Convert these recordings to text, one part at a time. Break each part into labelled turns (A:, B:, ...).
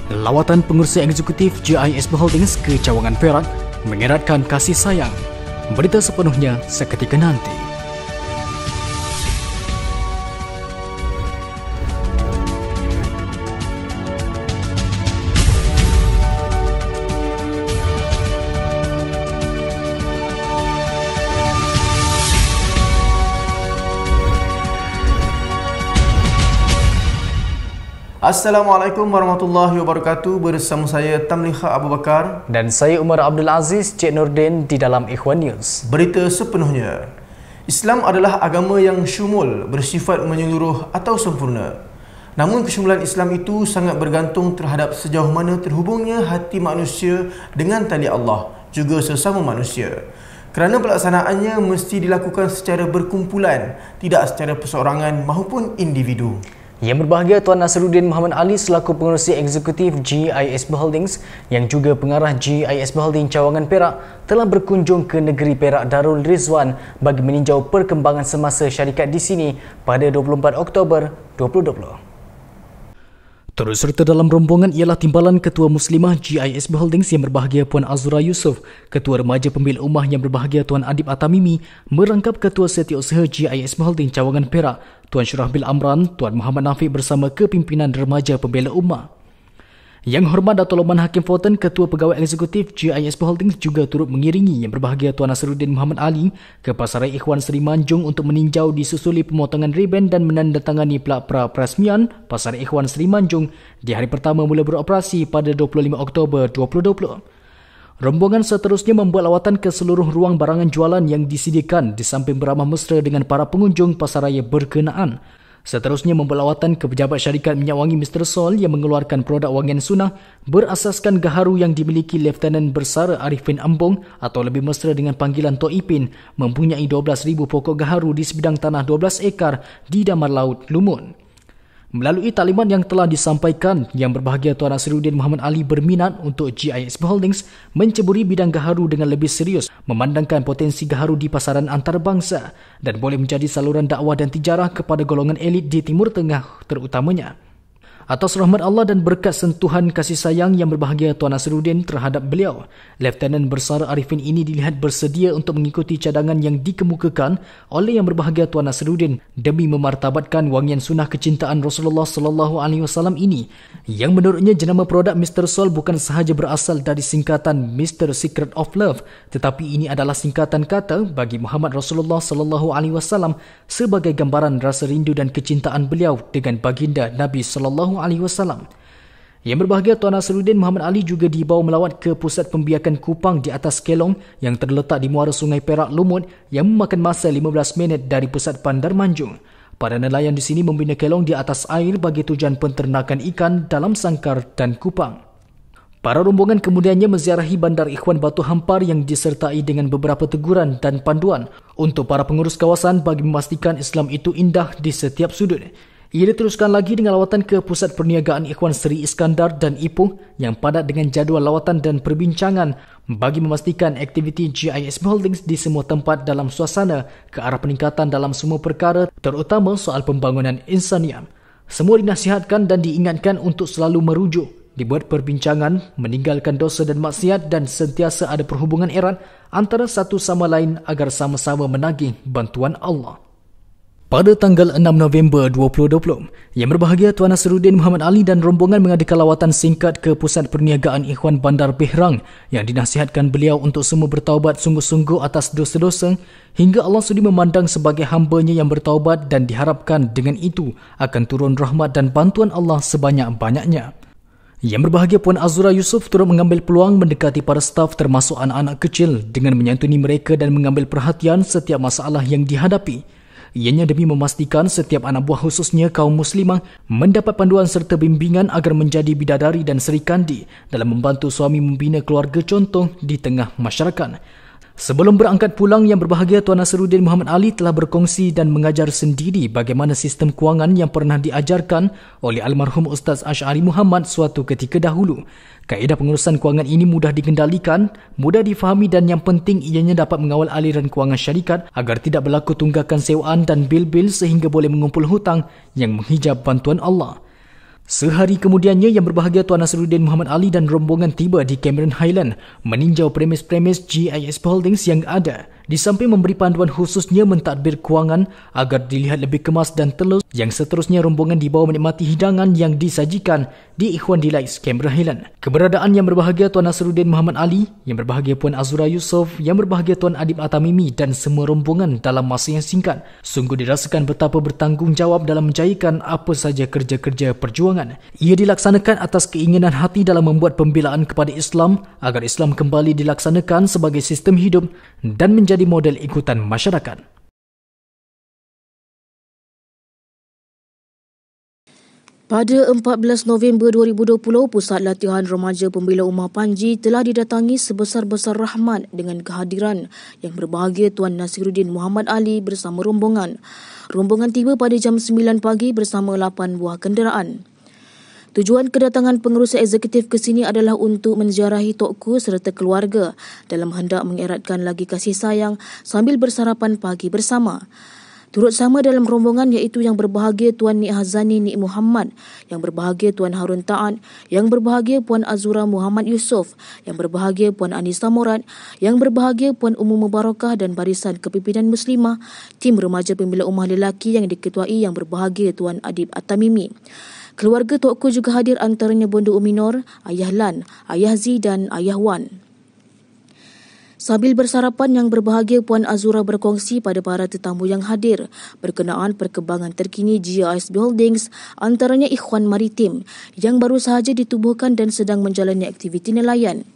A: Lawatan pengurusi eksekutif GIS Holdings ke Cawangan Perak mengeratkan kasih sayang. Berita sepenuhnya seketika nanti.
B: Assalamualaikum warahmatullahi wabarakatuh. Bersama saya Tamliha Abu Bakar
A: dan saya Umar Abdul Aziz Cik Nordin di dalam Ikhwan News.
B: Berita sepenuhnya. Islam adalah agama yang syumul, bersifat menyeluruh atau sempurna. Namun kesyumulan Islam itu sangat bergantung terhadap sejauh mana terhubungnya hati manusia dengan tali Allah, juga sesama manusia. Kerana pelaksanaannya mesti dilakukan secara berkumpulan, tidak secara perseorangan maupun individu.
A: Yang berbahagia Tuan Nasruddin Muhammad Ali selaku pengerusi eksekutif GIS Holdings yang juga pengarah GIS Holdings Cawangan Perak telah berkunjung ke negeri Perak Darul Rizwan bagi meninjau perkembangan semasa syarikat di sini pada 24 Oktober 2020. Turut serta dalam rombongan ialah Timbalan Ketua Muslimah GIS Holdings yang berbahagia Puan Azura Yusof, Ketua Remaja Pembela Ummah yang berbahagia Tuan Adib Atamimi, merangkap Ketua Setiausaha GIS Holdings Cawangan Perak, Tuan Syurahbil Amran, Tuan Muhammad Nafiq bersama kepimpinan Remaja Pembela Ummah. Yang hormat Dato' Loman Hakim Forten, Ketua Pegawai Eksekutif GIS Holdings juga turut mengiringi yang berbahagia Tuan Nasruddin Muhammad Ali ke Pasaraya Ikhwan Seri Manjung untuk meninjau disusuli pemotongan riben dan menandatangani pelak-pra peresmian Pasaraya Ikhwan Seri Manjung di hari pertama mula beroperasi pada 25 Oktober 2020. Rombongan seterusnya membuat lawatan ke seluruh ruang barangan jualan yang disediakan di samping beramah mesra dengan para pengunjung pasaraya berkenaan. Seterusnya membuat lawatan ke pejabat syarikat minyak wangi Mr. Sol yang mengeluarkan produk wangian sunnah berasaskan gaharu yang dimiliki Lieutenant Bersara Arifin Ambong atau lebih mesra dengan panggilan Tok Ipin, mempunyai 12,000 pokok gaharu di sebidang tanah 12 ekar di Damar Laut Lumut. Melalui taklimat yang telah disampaikan, yang berbahagia Tuan Nasruddin Muhammad Ali berminat untuk GIS Holdings menceburi bidang gaharu dengan lebih serius, memandangkan potensi gaharu di pasaran antarabangsa dan boleh menjadi saluran dakwah dan tijarah kepada golongan elit di Timur Tengah terutamanya. Atas rahmat Allah dan berkat sentuhan kasih sayang yang berbahagia Tuan Nasruddin terhadap beliau, Lieutenant Bersara Arifin ini dilihat bersedia untuk mengikuti cadangan yang dikemukakan oleh yang berbahagia Tuan Nasruddin demi memartabatkan wangian sunnah kecintaan Rasulullah SAW ini, yang menurutnya jenama produk Mr. Sol bukan sahaja berasal dari singkatan Mr. Secret of Love, tetapi ini adalah singkatan kata bagi Muhammad Rasulullah SAW sebagai gambaran rasa rindu dan kecintaan beliau dengan baginda Nabi SAW. Yang berbahagia Tuan Nasruddin Muhammad Ali juga dibawa melawat ke pusat pembiakan kupang di atas kelong yang terletak di muara Sungai Perak Lumut yang memakan masa 15 minit dari pusat Bandar Manjung. Para nelayan di sini membina kelong di atas air bagi tujuan penternakan ikan dalam sangkar dan kupang. Para rombongan kemudiannya menziarahi Bandar Ikhwan Batu Hampar yang disertai dengan beberapa teguran dan panduan untuk para pengurus kawasan bagi memastikan Islam itu indah di setiap sudut. Ia diteruskan lagi dengan lawatan ke Pusat Perniagaan Ikhwan Seri Iskandar dan Ipoh yang padat dengan jadual lawatan dan perbincangan bagi memastikan aktiviti GIS Holdings di semua tempat dalam suasana ke arah peningkatan dalam semua perkara, terutama soal pembangunan insaniah. Semua dinasihatkan dan diingatkan untuk selalu merujuk, dibuat perbincangan, meninggalkan dosa dan maksiat dan sentiasa ada perhubungan erat antara satu sama lain agar sama-sama menagih bantuan Allah. Pada tanggal 6 November 2020, yang berbahagia Tuan Nasruddin Muhammad Ali dan rombongan mengadakan lawatan singkat ke Pusat Perniagaan Ikhwan Bandar Behrang yang dinasihatkan beliau untuk semua bertaubat sungguh-sungguh atas dosa-dosa hingga Allah sudi memandang sebagai hamba-Nya yang bertaubat dan diharapkan dengan itu akan turun rahmat dan bantuan Allah sebanyak-banyaknya. Yang berbahagia Puan Azura Yusof turut mengambil peluang mendekati para staf termasuk anak-anak kecil dengan menyantuni mereka dan mengambil perhatian setiap masalah yang dihadapi. Ianya demi memastikan setiap anak buah khususnya kaum muslimah mendapat panduan serta bimbingan agar menjadi bidadari dan serikandi dalam membantu suami membina keluarga contoh di tengah masyarakat. Sebelum berangkat pulang, yang berbahagia Tuan Nasruddin Muhammad Ali telah berkongsi dan mengajar sendiri bagaimana sistem kewangan yang pernah diajarkan oleh almarhum Ustaz Ash'ari Muhammad suatu ketika dahulu. Kaedah pengurusan kewangan ini mudah dikendalikan, mudah difahami dan yang penting ianya dapat mengawal aliran kewangan syarikat agar tidak berlaku tunggakan sewaan dan bil-bil sehingga boleh mengumpul hutang yang menghijab bantuan Allah. Sehari kemudiannya, Yang Berbahagia Tuan Nasruddin Muhammad Ali dan rombongan tiba di Cameron Highland meninjau premis-premis GISB Holdings yang ada. Di samping memberi panduan khususnya mentadbir kewangan agar dilihat lebih kemas dan telus, yang seterusnya rombongan dibawa menikmati hidangan yang disajikan di Ikhwan Delights, Cameron Highland. Keberadaan Yang Berbahagia Tuan Nasruddin Muhammad Ali, Yang Berbahagia Puan Azura Yusof, Yang Berbahagia Tuan Adib Atamimi dan semua rombongan dalam masa yang singkat sungguh dirasakan betapa bertanggungjawab dalam menjayakan apa saja kerja-kerja perjuangan. Ia dilaksanakan atas keinginan hati dalam membuat pembelaan kepada Islam agar Islam kembali dilaksanakan sebagai sistem hidup dan menjadi model ikutan masyarakat.
C: Pada 14 November 2020, Pusat Latihan Remaja Pembela Ummah Panji telah didatangi sebesar-besar rahmat dengan kehadiran Yang Berbahagia Tuan Nasruddin Muhammad Ali bersama rombongan. Rombongan tiba pada jam 9 pagi bersama 8 buah kenderaan. Tujuan kedatangan pengerusi eksekutif ke sini adalah untuk menziarahi Tokku serta keluarga dalam hendak mengeratkan lagi kasih sayang sambil bersarapan pagi bersama. Turut sama dalam rombongan iaitu Yang Berbahagia Tuan Nik Hazani Nik Muhammad, Yang Berbahagia Tuan Harun Ta'at, Yang Berbahagia Puan Azura Muhammad Yusof, Yang Berbahagia Puan Anisa Murad, Yang Berbahagia Puan Ummu Mubarakah dan Barisan Kepimpinan Muslimah, tim remaja pembela ummah lelaki yang diketuai Yang Berbahagia Tuan Adib Atamimi. Keluarga Tokku juga hadir, antaranya Bonda Umi Nur, Ayah Lan, Ayah Z dan Ayah Wan. Sambil bersarapan, Yang Berbahagia Puan Azura berkongsi pada para tetamu yang hadir berkenaan perkembangan terkini GISB Holdings, antaranya Ikhwan Maritim yang baru sahaja ditubuhkan dan sedang menjalani aktiviti nelayan.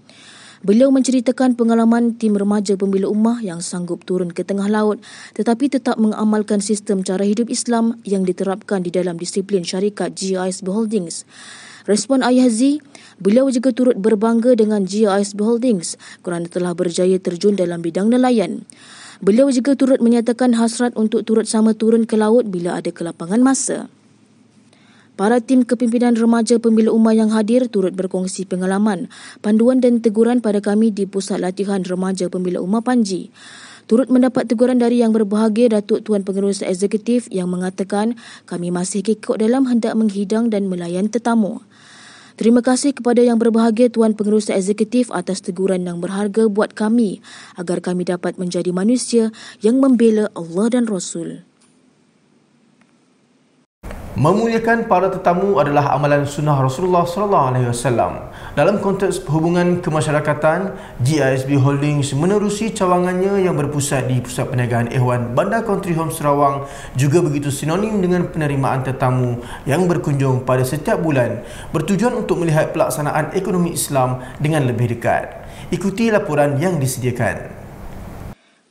C: Beliau menceritakan pengalaman tim remaja pembela ummah yang sanggup turun ke tengah laut tetapi tetap mengamalkan sistem cara hidup Islam yang diterapkan di dalam disiplin syarikat GISB Holdings. Respon Ayah Z, beliau juga turut berbangga dengan GISB Holdings kerana telah berjaya terjun dalam bidang nelayan. Beliau juga turut menyatakan hasrat untuk turut sama turun ke laut bila ada kelapangan masa. Para tim kepimpinan remaja pembela ummah yang hadir turut berkongsi pengalaman, panduan dan teguran pada kami di Pusat Latihan Remaja Pembela Ummah Panji. Turut mendapat teguran dari Yang Berbahagia Datuk Tuan Pengerusi Eksekutif yang mengatakan kami masih kekok dalam hendak menghidang dan melayan tetamu. Terima kasih kepada Yang Berbahagia Tuan Pengerusi Eksekutif atas teguran yang berharga buat kami agar kami dapat menjadi manusia yang membela Allah dan Rasul.
B: Memuliakan para tetamu adalah amalan sunnah Rasulullah SAW. Dalam konteks hubungan kemasyarakatan, GISB Holdings menerusi cawangannya yang berpusat di Pusat Perniagaan Ikhwan Bandar Country Home Sarawang juga begitu sinonim dengan penerimaan tetamu yang berkunjung pada setiap bulan bertujuan untuk melihat pelaksanaan ekonomi Islam dengan lebih dekat. Ikuti laporan yang disediakan.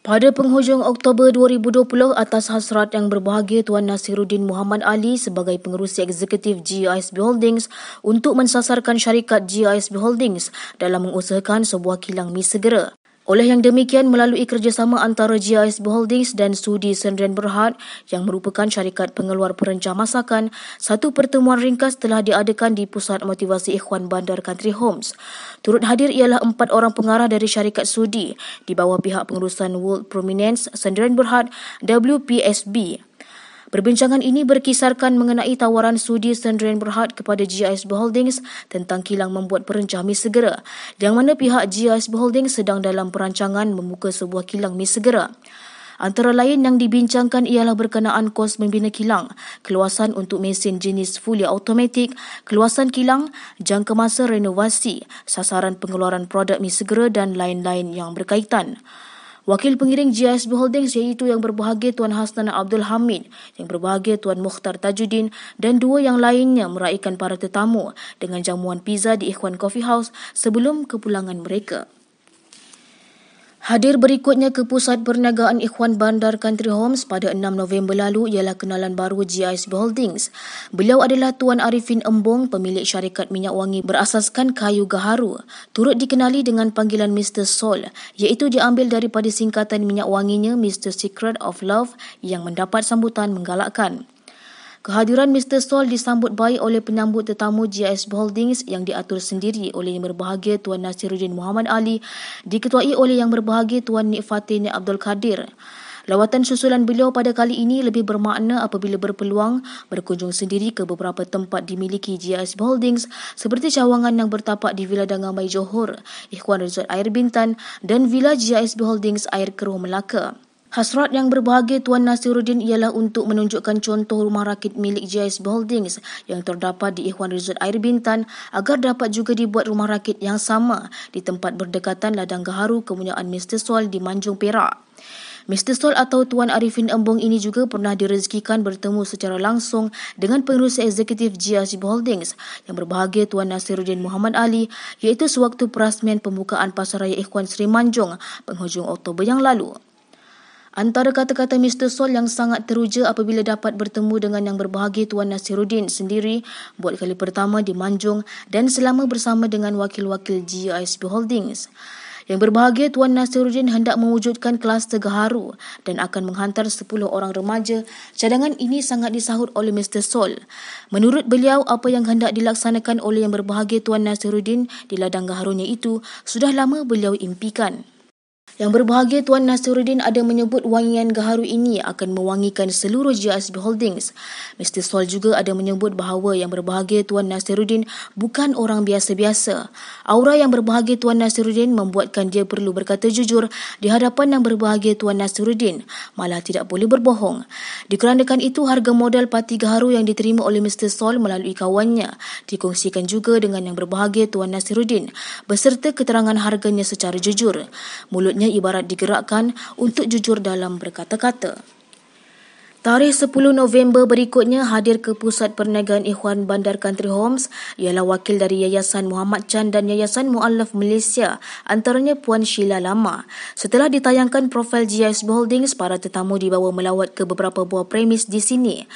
C: Pada penghujung Oktober 2020, atas hasrat Yang Berbahagia Tuan Nasruddin Muhammad Ali sebagai pengerusi eksekutif GISB Holdings untuk mensasarkan syarikat GISB Holdings dalam mengusahakan sebuah kilang mi segera. Oleh yang demikian, melalui kerjasama antara GISB Holdings dan Sudi Sdn Bhd yang merupakan syarikat pengeluar perencah masakan, satu pertemuan ringkas telah diadakan di Pusat Motivasi Ikhwan Bandar Country Homes. Turut hadir ialah 4 orang pengarah dari syarikat Sudi di bawah pihak pengurusan World Prominence Sdn Bhd WPSB. Perbincangan ini berkisarkan mengenai tawaran Sudi Sdn Bhd kepada GISB Holdings tentang kilang membuat perencah mi segera, yang mana pihak GISB Holdings sedang dalam perancangan membuka sebuah kilang mi segera. Antara lain yang dibincangkan ialah berkenaan kos membina kilang, keluasan untuk mesin jenis fully automatic, keluasan kilang, jangka masa renovasi, sasaran pengeluaran produk mi segera dan lain-lain yang berkaitan. Wakil pengiring GISB Holdings iaitu Yang Berbahagia Tuan Hasnan Abdul Hamid, Yang Berbahagia Tuan Mukhtar Tajuddin dan 2 yang lainnya meraihkan para tetamu dengan jamuan pizza di Ikhwan Coffee House sebelum kepulangan mereka. Hadir berikutnya ke Pusat Perniagaan Ikhwan Bandar Country Homes pada 6 November lalu ialah kenalan baru GISB Holdings. Beliau adalah Tuan Arifin Embong, pemilik syarikat minyak wangi berasaskan kayu gaharu. Turut dikenali dengan panggilan Mr. Sol, iaitu diambil daripada singkatan minyak wanginya Mr. Secret of Love yang mendapat sambutan menggalakkan. Kehadiran Mr. Sol disambut baik oleh penyambut tetamu GISB Holdings yang diatur sendiri oleh Yang Berbahagia Tuan Nasruddin Muhammad Ali, diketuai oleh Yang Berbahagia Tuan Nik Fatih Nik Abdul Kadir. Lawatan susulan beliau pada kali ini lebih bermakna apabila berpeluang berkunjung sendiri ke beberapa tempat dimiliki GIS Holdings seperti cawangan yang bertapak di Villa Dangamai Johor, Ikhwan Resort Air Bintan dan Villa GIS Holdings Air Keruh Melaka. Hasrat yang berbahagia Tuan Nasiruddin ialah untuk menunjukkan contoh rumah rakit milik GIS Holdings yang terdapat di Ikhwan Resort Air Bintan agar dapat juga dibuat rumah rakit yang sama di tempat berdekatan ladang gaharu kepunyaan Mr. Sol di Manjung Perak. Mr. Sol atau Tuan Arifin Embong ini juga pernah direzekikan bertemu secara langsung dengan pengerusi eksekutif GIS Holdings yang berbahagia Tuan Nasiruddin Muhammad Ali iaitu sewaktu perasmian pembukaan Pasaraya Ikhwan Seri Manjung penghujung Oktober yang lalu. Antara kata-kata Mr. Sol yang sangat teruja apabila dapat bertemu dengan yang berbahagia Tuan Nasiruddin sendiri buat kali pertama di Manjung dan selama bersama dengan wakil-wakil GIS Holdings. Yang berbahagia Tuan Nasiruddin hendak mewujudkan kluster gaharu dan akan menghantar 10 orang remaja. Cadangan ini sangat disahut oleh Mr. Sol. Menurut beliau, apa yang hendak dilaksanakan oleh yang berbahagia Tuan Nasiruddin di ladang gaharunya itu sudah lama beliau impikan. Yang berbahagia Tuan Nasiruddin ada menyebut wangian gaharu ini akan mewangikan seluruh GIS Holdings. Mr. Sol juga ada menyebut bahawa yang berbahagia Tuan Nasiruddin bukan orang biasa-biasa. Aura yang berbahagia Tuan Nasiruddin membuatkan dia perlu berkata jujur di hadapan yang berbahagia Tuan Nasiruddin, malah tidak boleh berbohong. Dikarenakan itu, harga modal parti gaharu yang diterima oleh Mr. Sol melalui kawannya dikongsikan juga dengan yang berbahagia Tuan Nasiruddin beserta keterangan harganya secara jujur. Mulutnya ibarat digerakkan untuk jujur dalam berkata-kata. Tarikh 10 November berikutnya hadir ke Pusat Perniagaan Ikhwan Bandar Country Homes ialah wakil dari Yayasan Muhammad Chan dan Yayasan Mu'allaf Malaysia, antaranya Puan Sheila Lama. Setelah ditayangkan profil GIS Holdings, para tetamu dibawa melawat ke beberapa buah premis di sini.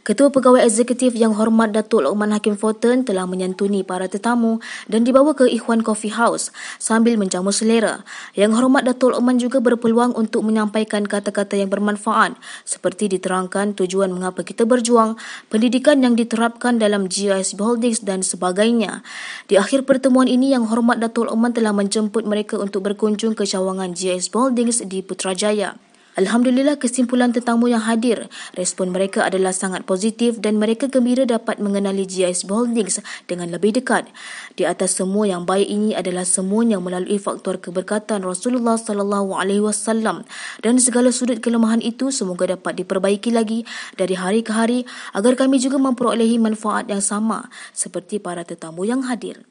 C: Ketua Pegawai Eksekutif Yang Hormat Datuk Lokman Hakim Fortun telah menyantuni para tetamu dan dibawa ke Ikhwan Coffee House sambil menjamu selera. Yang Hormat Datuk Lokman juga berpeluang untuk menyampaikan kata-kata yang bermanfaat seperti diterangkan tujuan mengapa kita berjuang, pendidikan yang diterapkan dalam GIS Holdings dan sebagainya. Di akhir pertemuan ini, Yang Hormat Datuk Lokman telah menjemput mereka untuk berkunjung ke cawangan GIS Holdings di Putrajaya. Alhamdulillah, kesimpulan tetamu yang hadir, respon mereka adalah sangat positif dan mereka gembira dapat mengenali GIS Holdings dengan lebih dekat. Di atas semua yang baik ini adalah semuanya melalui faktor keberkatan Rasulullah SAW dan segala sudut kelemahan itu semoga dapat diperbaiki lagi dari hari ke hari agar kami juga memperolehi manfaat yang sama seperti para tetamu yang hadir.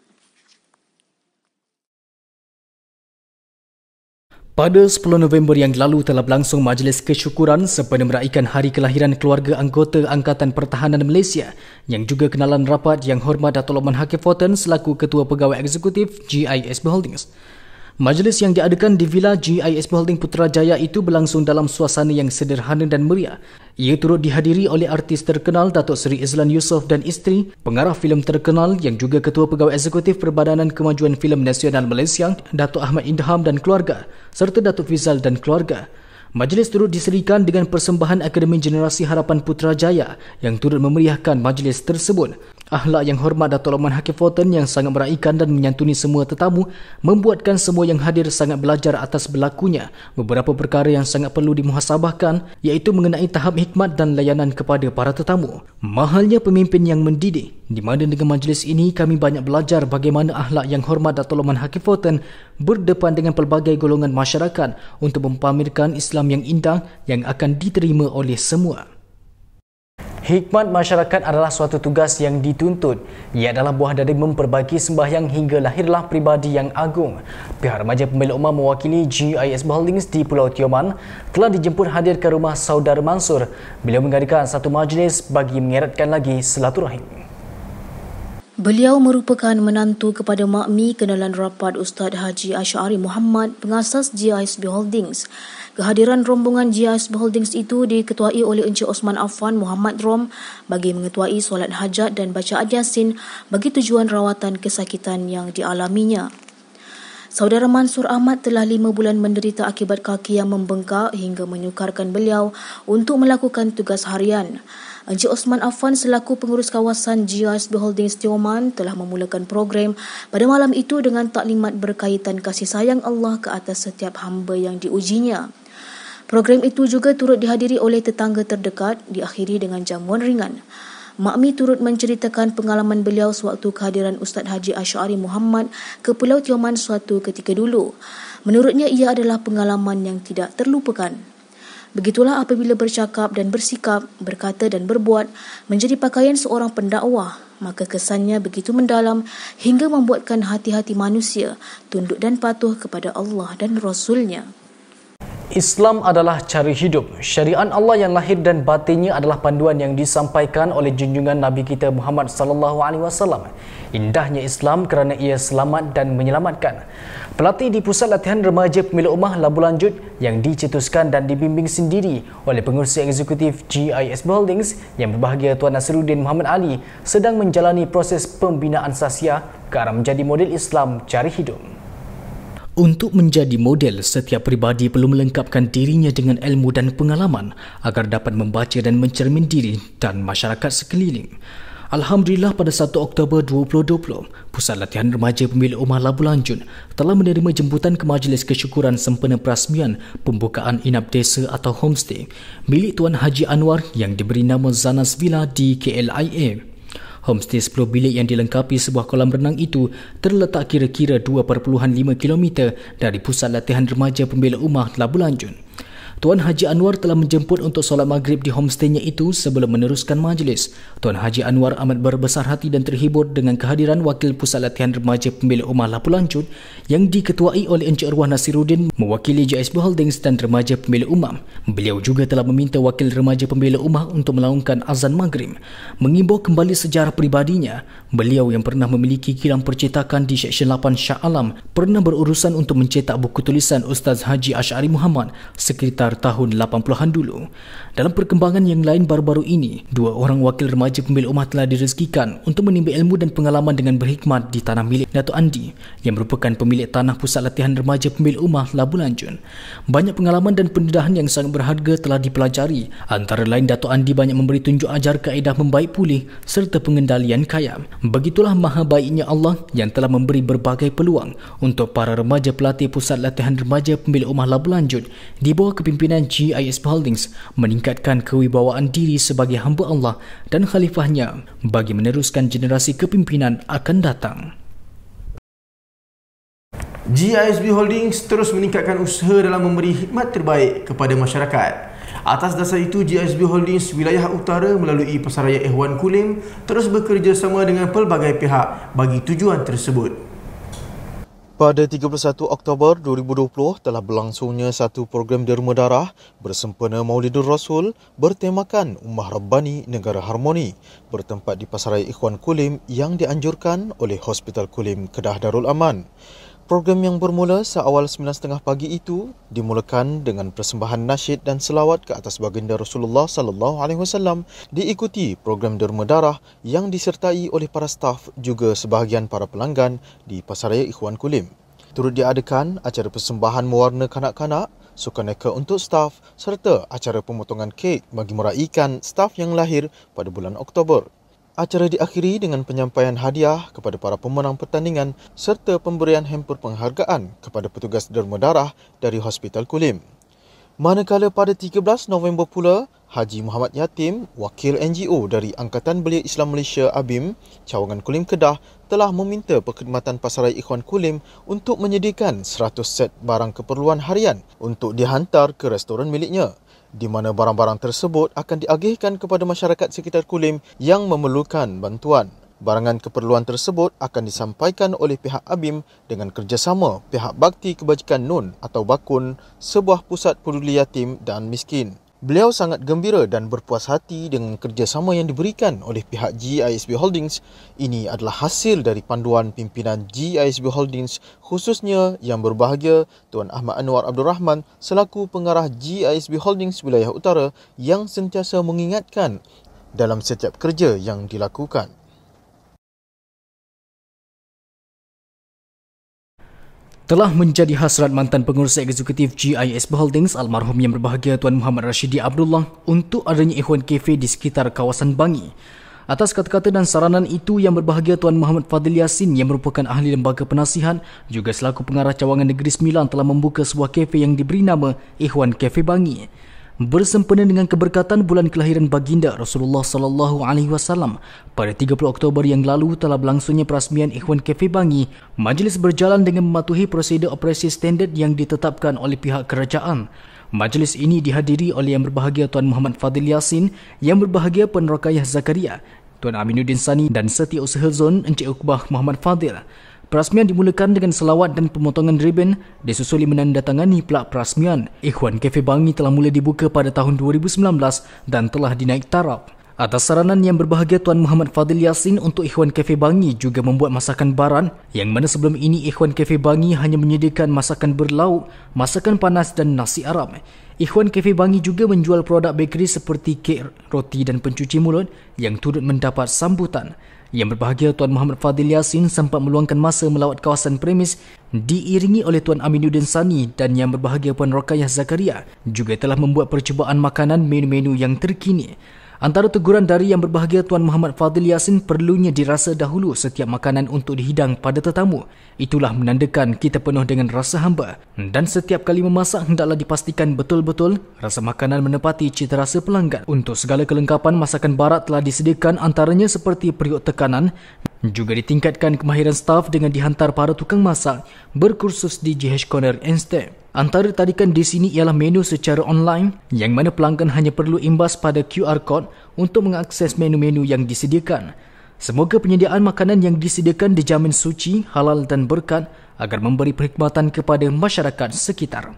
A: Pada 10 November yang lalu telah berlangsung majlis kesyukuran sempena meraihkan hari kelahiran keluarga anggota Angkatan Pertahanan Malaysia yang juga kenalan rapat Yang Hormat Datuk Lokman Hakim Fortun selaku Ketua Pegawai Eksekutif GIS Holdings. Majlis yang diadakan di Villa GIS Holdings Putrajaya itu berlangsung dalam suasana yang sederhana dan meriah. Ia turut dihadiri oleh artis terkenal Datuk Seri Izlan Yusof dan isteri, pengarah filem terkenal yang juga Ketua Pegawai Eksekutif Perbadanan Kemajuan Filem Nasional Malaysia, Datuk Ahmad Indham dan keluarga, serta Datuk Fizal dan keluarga. Majlis turut diserikan dengan persembahan Akademi Generasi Harapan Putrajaya yang turut memeriahkan majlis tersebut. Ahlak Yang Hormat Datuk Lokman Hakim Fortun yang sangat meraihkan dan menyantuni semua tetamu membuatkan semua yang hadir sangat belajar atas berlakunya beberapa perkara yang sangat perlu dimuhasabahkan, iaitu mengenai tahap hikmat dan layanan kepada para tetamu. Mahalnya pemimpin yang mendidik, di mana dengan majlis ini kami banyak belajar bagaimana ahlak Yang Hormat Datuk Lokman Hakim Fortun berdepan dengan pelbagai golongan masyarakat untuk mempamerkan Islam yang indah yang akan diterima oleh semua. Hikmat masyarakat adalah suatu tugas yang dituntut. Ia adalah buah dari memperbaiki sembahyang hingga lahirlah pribadi yang agung. Pihak remaja pembela ummah mewakili GIS Holdings di Pulau Tioman telah dijemput hadir ke rumah saudara Mansur. Beliau mengadakan satu majlis bagi mengeratkan lagi silaturahim.
C: Beliau merupakan menantu kepada makmi kenalan rapat Ustaz Haji Asy'ari Muhammad, pengasas GIS Holdings. Kehadiran rombongan GIS Holdings itu diketuai oleh Encik Osman Affan Muhammad Rom bagi mengetuai solat hajat dan bacaan Yasin bagi tujuan rawatan kesakitan yang dialaminya. Saudara Mansur Ahmad telah 5 bulan menderita akibat kaki yang membengkak hingga menyukarkan beliau untuk melakukan tugas harian. Encik Osman Affan selaku pengurus kawasan GIS Holdings Tioman telah memulakan program pada malam itu dengan taklimat berkaitan kasih sayang Allah ke atas setiap hamba yang diujinya. Program itu juga turut dihadiri oleh tetangga terdekat, diakhiri dengan jamuan ringan. Makmi turut menceritakan pengalaman beliau sewaktu kehadiran Ustaz Haji Asy'ari Muhammad ke Pulau Tioman suatu ketika dulu. Menurutnya ia adalah pengalaman yang tidak terlupakan. Begitulah apabila bercakap dan bersikap, berkata dan berbuat menjadi pakaian seorang pendakwah, maka kesannya begitu mendalam hingga membuatkan hati-hati manusia tunduk dan patuh kepada Allah dan Rasul-Nya.
A: Islam adalah cara hidup. Syariat Allah yang lahir dan batinnya adalah panduan yang disampaikan oleh junjungan Nabi kita Muhammad sallallahu alaihi wasallam. Indahnya Islam kerana ia selamat dan menyelamatkan. Pelatih di Pusat Latihan Remaja Pemilik Ummah Labu Lanjut yang dicetuskan dan dibimbing sendiri oleh Pengurusi Eksekutif GISB Holdings yang berbahagia Tuan Nasiruddin Muhammad Ali sedang menjalani proses pembinaan sahsiah ke arah menjadi model Islam cara hidup. Untuk menjadi model, setiap pribadi perlu melengkapkan dirinya dengan ilmu dan pengalaman agar dapat membaca dan mencermin diri dan masyarakat sekeliling. Alhamdulillah pada 1 Oktober 2020, Pusat Latihan Remaja Pemilik Ummah Labu Lanjut telah menerima jemputan ke Majlis Kesyukuran sempena perasmian pembukaan inap desa atau homestay milik Tuan Haji Anwar yang diberi nama Zanas Villa di KLIA. Homestay 10 bilik yang dilengkapi sebuah kolam renang itu terletak kira-kira 2.5 km dari Pusat Latihan Remaja Pemilik Ummah Labu Lanjut. Tuan Haji Anwar telah menjemput untuk solat maghrib di homestaynya itu sebelum meneruskan majlis. Tuan Haji Anwar amat berbesar hati dan terhibur dengan kehadiran Wakil Pusat Latihan Remaja Pemilik Ummah Labu Lanjut yang diketuai oleh Encik Arwah Nasiruddin mewakili GISB Holdings dan Remaja Pemilik Ummah. Beliau juga telah meminta Wakil Remaja Pemilik Ummah untuk melaungkan azan maghrib. Mengimbau kembali sejarah pribadinya, beliau yang pernah memiliki kilang percetakan di Seksyen 8 Shah Alam pernah berurusan untuk mencetak buku tulisan Ustaz Haji Asy'ari Muhammad sekitar tahun 80-an dulu. Dalam perkembangan yang lain baru-baru ini, 2 orang wakil remaja pemilik ummah telah direzekikan untuk menimba ilmu dan pengalaman dengan berhikmat di tanah milik Dato' Andi yang merupakan pemilik tanah Pusat Latihan Remaja Pemilik Ummah Labu Lanjut. Banyak pengalaman dan pendedahan yang sangat berharga telah dipelajari. Antara lain, Dato' Andi banyak memberi tunjuk ajar kaedah membaik pulih serta pengendalian kaya. Begitulah maha baiknya Allah yang telah memberi berbagai peluang untuk para remaja pelatih Pusat Latihan Remaja Pemilik Ummah Labu Lanjut di bawah kepimpinan GISB Holdings meningkatkan kewibawaan diri sebagai hamba Allah dan khalifahnya bagi meneruskan generasi kepimpinan akan datang.
B: GISB Holdings terus meningkatkan usaha dalam memberi khidmat terbaik kepada masyarakat. Atas dasar itu, GISB Holdings Wilayah Utara melalui Pasaraya Ikhwan Kulim terus bekerjasama dengan pelbagai pihak bagi tujuan tersebut.
D: Pada 31 Oktober 2020 telah berlangsungnya satu program derma darah bersempena Maulidur Rasul bertemakan Ummah Rabbani Negara Harmoni bertempat di Pasaraya Ikhwan Kulim yang dianjurkan oleh Hospital Kulim Kedah Darul Aman. Program yang bermula seawal 9.30 pagi itu dimulakan dengan persembahan nasyid dan selawat ke atas baginda Rasulullah sallallahu alaihi wasallam, diikuti program derma darah yang disertai oleh para staf juga sebahagian para pelanggan di Pasaraya Ikhwan Kulim. Turut diadakan acara persembahan mewarna kanak-kanak, sukan neka untuk staf serta acara pemotongan kek bagi meraikan staf yang lahir pada bulan Oktober. Acara diakhiri dengan penyampaian hadiah kepada para pemenang pertandingan serta pemberian hamper penghargaan kepada petugas derma darah dari Hospital Kulim. Manakala pada 13 November pula, Haji Muhammad Yatim, wakil NGO dari Angkatan Belia Islam Malaysia ABIM, Cawangan Kulim Kedah, telah meminta perkhidmatan Pasaraya Ikhwan Kulim untuk menyediakan 100 set barang keperluan harian untuk dihantar ke restoran miliknya, di mana barang-barang tersebut akan diagihkan kepada masyarakat sekitar Kulim yang memerlukan bantuan. Barangan keperluan tersebut akan disampaikan oleh pihak ABIM dengan kerjasama pihak Bakti Kebajikan Nun atau Bakun, sebuah pusat peduli yatim dan miskin. Beliau sangat gembira dan berpuas hati dengan kerjasama yang diberikan oleh pihak GISB Holdings. Ini adalah hasil dari panduan pimpinan GISB Holdings, khususnya yang berbahagia Tuan Ahmad Anwar Abdul Rahman selaku pengarah GISB Holdings Wilayah Utara yang sentiasa mengingatkan dalam setiap kerja yang dilakukan.
A: Telah menjadi hasrat mantan pengurusi eksekutif GISB Holdings almarhum yang berbahagia Tuan Muhammad Rashidi Abdullah untuk adanya Ikhwan Cafe di sekitar kawasan Bangi. Atas kata-kata dan saranan itu, Yang Berbahagia Tuan Muhammad Fadil Yassin yang merupakan ahli lembaga penasihat juga selaku pengarah cawangan Negeri Sembilan telah membuka sebuah kafe yang diberi nama Ikhwan Cafe Bangi. Bersempena dengan keberkatan bulan kelahiran baginda Rasulullah sallallahu alaihi wasallam pada 30 Oktober yang lalu telah berlangsungnya perasmian Ikhwan Cafe Bangi. Majlis berjalan dengan mematuhi prosedur operasi standard yang ditetapkan oleh pihak kerajaan. Majlis ini dihadiri oleh Yang Berbahagia Tuan Muhammad Fadil Yassin, Yang Berbahagia Puan Rokayah Zakaria, Tuan Aminuddin Sani dan Setiausaha Zon Encik Uqbah Muhammad Fadil. Perasmian dimulakan dengan selawat dan pemotongan ribbon disusuli menandatangani plak perasmian. Ikhwan Cafe Bangi telah mula dibuka pada tahun 2019 dan telah dinaik taraf. Atas saranan Yang Berbahagia Tuan Muhammad Fadil Yassin untuk Ikhwan Cafe Bangi juga membuat masakan baran yang mana sebelum ini Ikhwan Cafe Bangi hanya menyediakan masakan berlauk, masakan panas dan nasi Arab. Ikhwan Cafe Bangi juga menjual produk bakery seperti kek, roti dan pencuci mulut yang turut mendapat sambutan. Yang Berbahagia Tuan Muhammad Fadil Yassin sempat meluangkan masa melawat kawasan premis diiringi oleh Tuan Aminuddin Sani, dan Yang Berbahagia Puan Rokayah Zakaria juga telah membuat percubaan makanan menu-menu yang terkini. Antara teguran dari Yang Berbahagia Tuan Muhammad Fadil Yassin, perlunya dirasa dahulu setiap makanan untuk dihidang pada tetamu. Itulah menandakan kita penuh dengan rasa hamba, dan setiap kali memasak hendaklah dipastikan betul-betul rasa makanan menepati cita rasa pelanggan. Untuk segala kelengkapan masakan barat telah disediakan, antaranya seperti periuk tekanan. Juga ditingkatkan kemahiran staf dengan dihantar para tukang masak berkursus di GH Corner Instead. Antara tarikan di sini ialah menu secara online yang mana pelanggan hanya perlu imbas pada QR code untuk mengakses menu-menu yang disediakan. Semoga penyediaan makanan yang disediakan dijamin suci, halal dan berkat agar memberi perkhidmatan kepada masyarakat sekitar.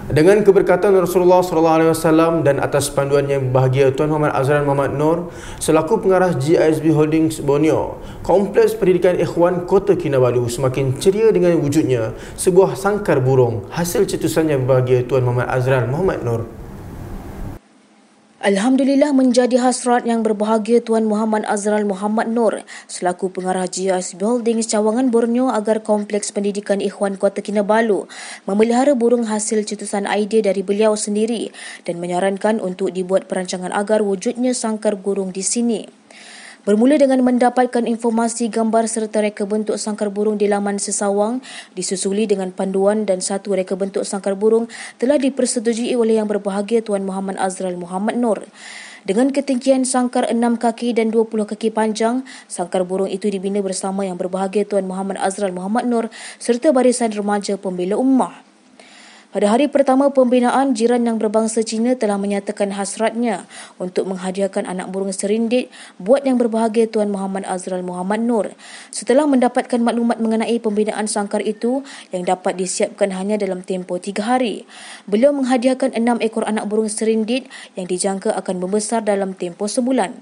B: Dengan keberkatan Rasulullah SAW dan atas panduan Yang Berbahagia Tuan Muhammad Azran Muhammad Noor selaku pengarah GISB Holdings Borneo, Kompleks Pendidikan Ikhwan Kota Kinabalu semakin ceria dengan wujudnya sebuah sangkar burung hasil cetusan Yang Berbahagia Tuan Muhammad Azran Muhammad Noor.
C: Alhamdulillah, menjadi hasrat Yang Berbahagia Tuan Muhammad Azral Muhammad Noor selaku pengarah GISB Holdings Cawangan Borneo agar Kompleks Pendidikan Ikhwan Kota Kinabalu memelihara burung hasil cetusan idea dari beliau sendiri dan menyarankan untuk dibuat perancangan agar wujudnya sangkar burung di sini. Bermula dengan mendapatkan informasi gambar serta reka bentuk sangkar burung di laman sesawang, disusuli dengan panduan dan satu reka bentuk sangkar burung telah dipersetujui oleh Yang Berbahagia Tuan Muhammad Azral Muhammad Noor. Dengan ketinggian sangkar 6 kaki dan 20 kaki panjang, sangkar burung itu dibina bersama Yang Berbahagia Tuan Muhammad Azral Muhammad Noor serta Barisan Remaja Pembela Ummah. Pada hari pertama pembinaan, jiran yang berbangsa Cina telah menyatakan hasratnya untuk menghadiahkan anak burung serindit buat Yang Berbahagia Tuan Muhammad Azral Muhammad Noor. Setelah mendapatkan maklumat mengenai pembinaan sangkar itu yang dapat disiapkan hanya dalam tempoh 3 hari, beliau menghadiahkan 6 ekor anak burung serindit yang dijangka akan membesar dalam tempoh sebulan.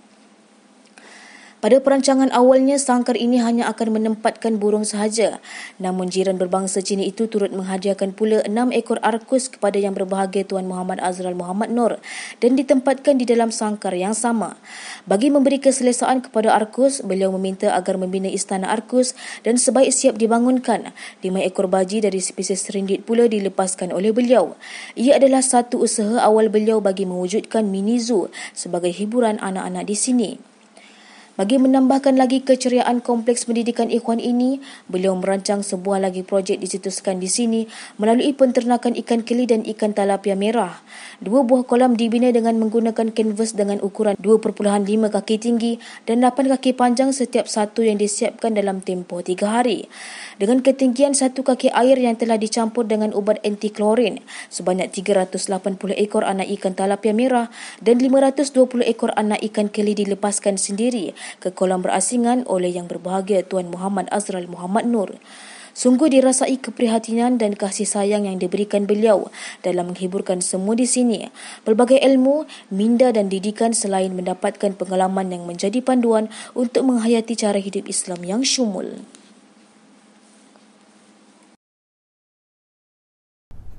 C: Pada perancangan awalnya, sangkar ini hanya akan menempatkan burung sahaja. Namun jiran berbangsa Cina itu turut menghadiahkan pula 6 ekor arkus kepada Yang Berbahagia Tuan Muhammad Azral Muhammad Noor dan ditempatkan di dalam sangkar yang sama. Bagi memberi keselesaan kepada arkus, beliau meminta agar membina istana arkus dan sebaik siap dibangunkan, 5 ekor baji dari spesies serindit pula dilepaskan oleh beliau. Ia adalah satu usaha awal beliau bagi mewujudkan mini zoo sebagai hiburan anak-anak di sini. Bagi menambahkan lagi keceriaan Kompleks Pendidikan Ikhwan ini, beliau merancang sebuah lagi projek dicetuskan di sini melalui penternakan ikan keli dan ikan talapia merah. 2 buah kolam dibina dengan menggunakan kanvas dengan ukuran 2.5 kaki tinggi dan 8 kaki panjang setiap satu yang disiapkan dalam tempoh 3 hari. Dengan ketinggian 1 kaki air yang telah dicampur dengan ubat anti klorin, sebanyak 380 ekor anak ikan talapia merah dan 520 ekor anak ikan keli dilepaskan sendiri ke kolam berasingan oleh Yang Berbahagia Tuan Muhammad Azral Muhammad Noor. Sungguh dirasai keprihatinan dan kasih sayang yang diberikan beliau dalam menghiburkan semua di sini. Pelbagai ilmu, minda dan didikan selain mendapatkan pengalaman yang menjadi panduan untuk menghayati cara hidup Islam yang syumul.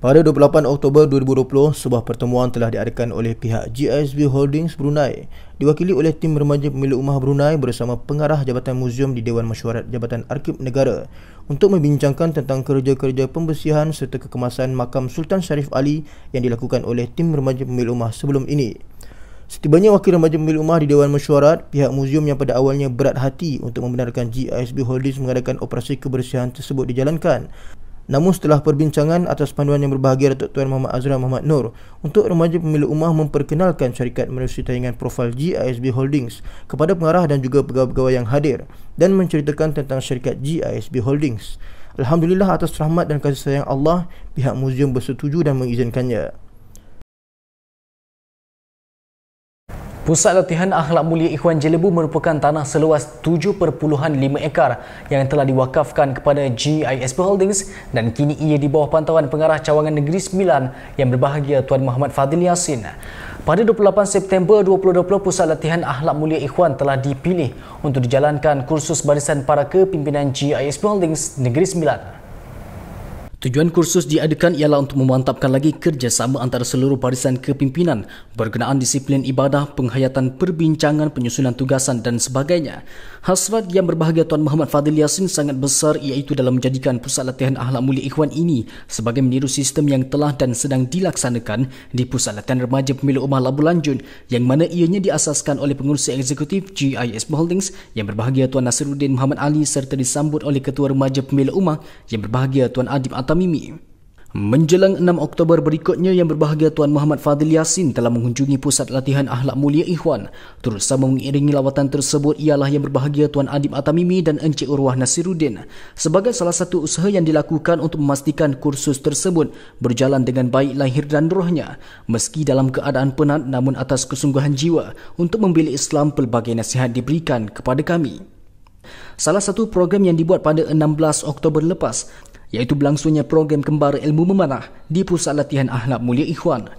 B: Pada 28 Oktober 2020, sebuah pertemuan telah diadakan oleh pihak GISB Holdings Brunei diwakili oleh tim remaja pemilik Ummah Brunei bersama pengarah Jabatan Muzium di Dewan Mesyuarat Jabatan Arkib Negara untuk membincangkan tentang kerja-kerja pembersihan serta kekemasan makam Sultan Sharif Ali yang dilakukan oleh tim remaja pemilik Ummah sebelum ini. Setibanya wakil remaja pemilik Ummah di Dewan Mesyuarat, pihak muzium yang pada awalnya berat hati untuk membenarkan GISB Holdings mengadakan operasi kebersihan tersebut dijalankan. Namun setelah perbincangan atas panduan yang berbahagia Datuk Tuan Muhammad Azra Muhammad Nur untuk remaja pemilik Ummah memperkenalkan syarikat menerusi tayangan profil GISB Holdings kepada pengarah dan juga pegawai-pegawai yang hadir dan menceritakan tentang syarikat GISB Holdings. Alhamdulillah atas rahmat dan kasih sayang Allah, pihak muzium bersetuju dan mengizinkannya.
A: Pusat Latihan Akhlak Mulia Ikhwan Jelebu merupakan tanah seluas 7.5 ekar yang telah diwakafkan kepada GISB Holdings dan kini ia di bawah pantauan pengarah Cawangan Negeri Sembilan yang berbahagia Tuan Muhammad Fadil Yassin. Pada 28 September 2020, Pusat Latihan Akhlak Mulia Ikhwan telah dipilih untuk dijalankan kursus barisan para kepimpinan GISB Holdings Negeri Sembilan. Tujuan kursus diadakan ialah untuk memantapkan lagi kerjasama antara seluruh barisan kepimpinan berkenaan disiplin ibadah, penghayatan perbincangan, penyusunan tugasan dan sebagainya. Hasrat yang berbahagia Tuan Muhammad Fadil Yassin sangat besar iaitu dalam menjadikan Pusat Latihan Akhlak Mulia Ikhwan ini sebagai meniru sistem yang telah dan sedang dilaksanakan di Pusat Latihan Remaja Pemilik Ummah Labu Lanjut yang mana ianya diasaskan oleh pengurusi eksekutif GISB Holdings yang berbahagia Tuan Nasiruddin Muhammad Ali serta disambut oleh Ketua Remaja Pemilik Ummah yang berbahagia Tuan Adib Atamimi. Menjelang 6 Oktober berikutnya yang berbahagia Tuan Muhammad Fadil Yassin telah mengunjungi Pusat Latihan Akhlak Mulia Ikhwan. Turut sama mengiringi lawatan tersebut ialah yang berbahagia Tuan Adib Atamimi dan Encik Urwah Nasiruddin sebagai salah satu usaha yang dilakukan untuk memastikan kursus tersebut berjalan dengan baik lahir dan rohnya. Meski dalam keadaan penat namun atas kesungguhan jiwa untuk membela Islam, pelbagai nasihat diberikan kepada kami. Salah satu program yang dibuat pada 16 Oktober lepas iaitu berlangsungnya program Kembara Ilmu Memanah di Pusat Latihan Akhlak Mulia Ikhwan.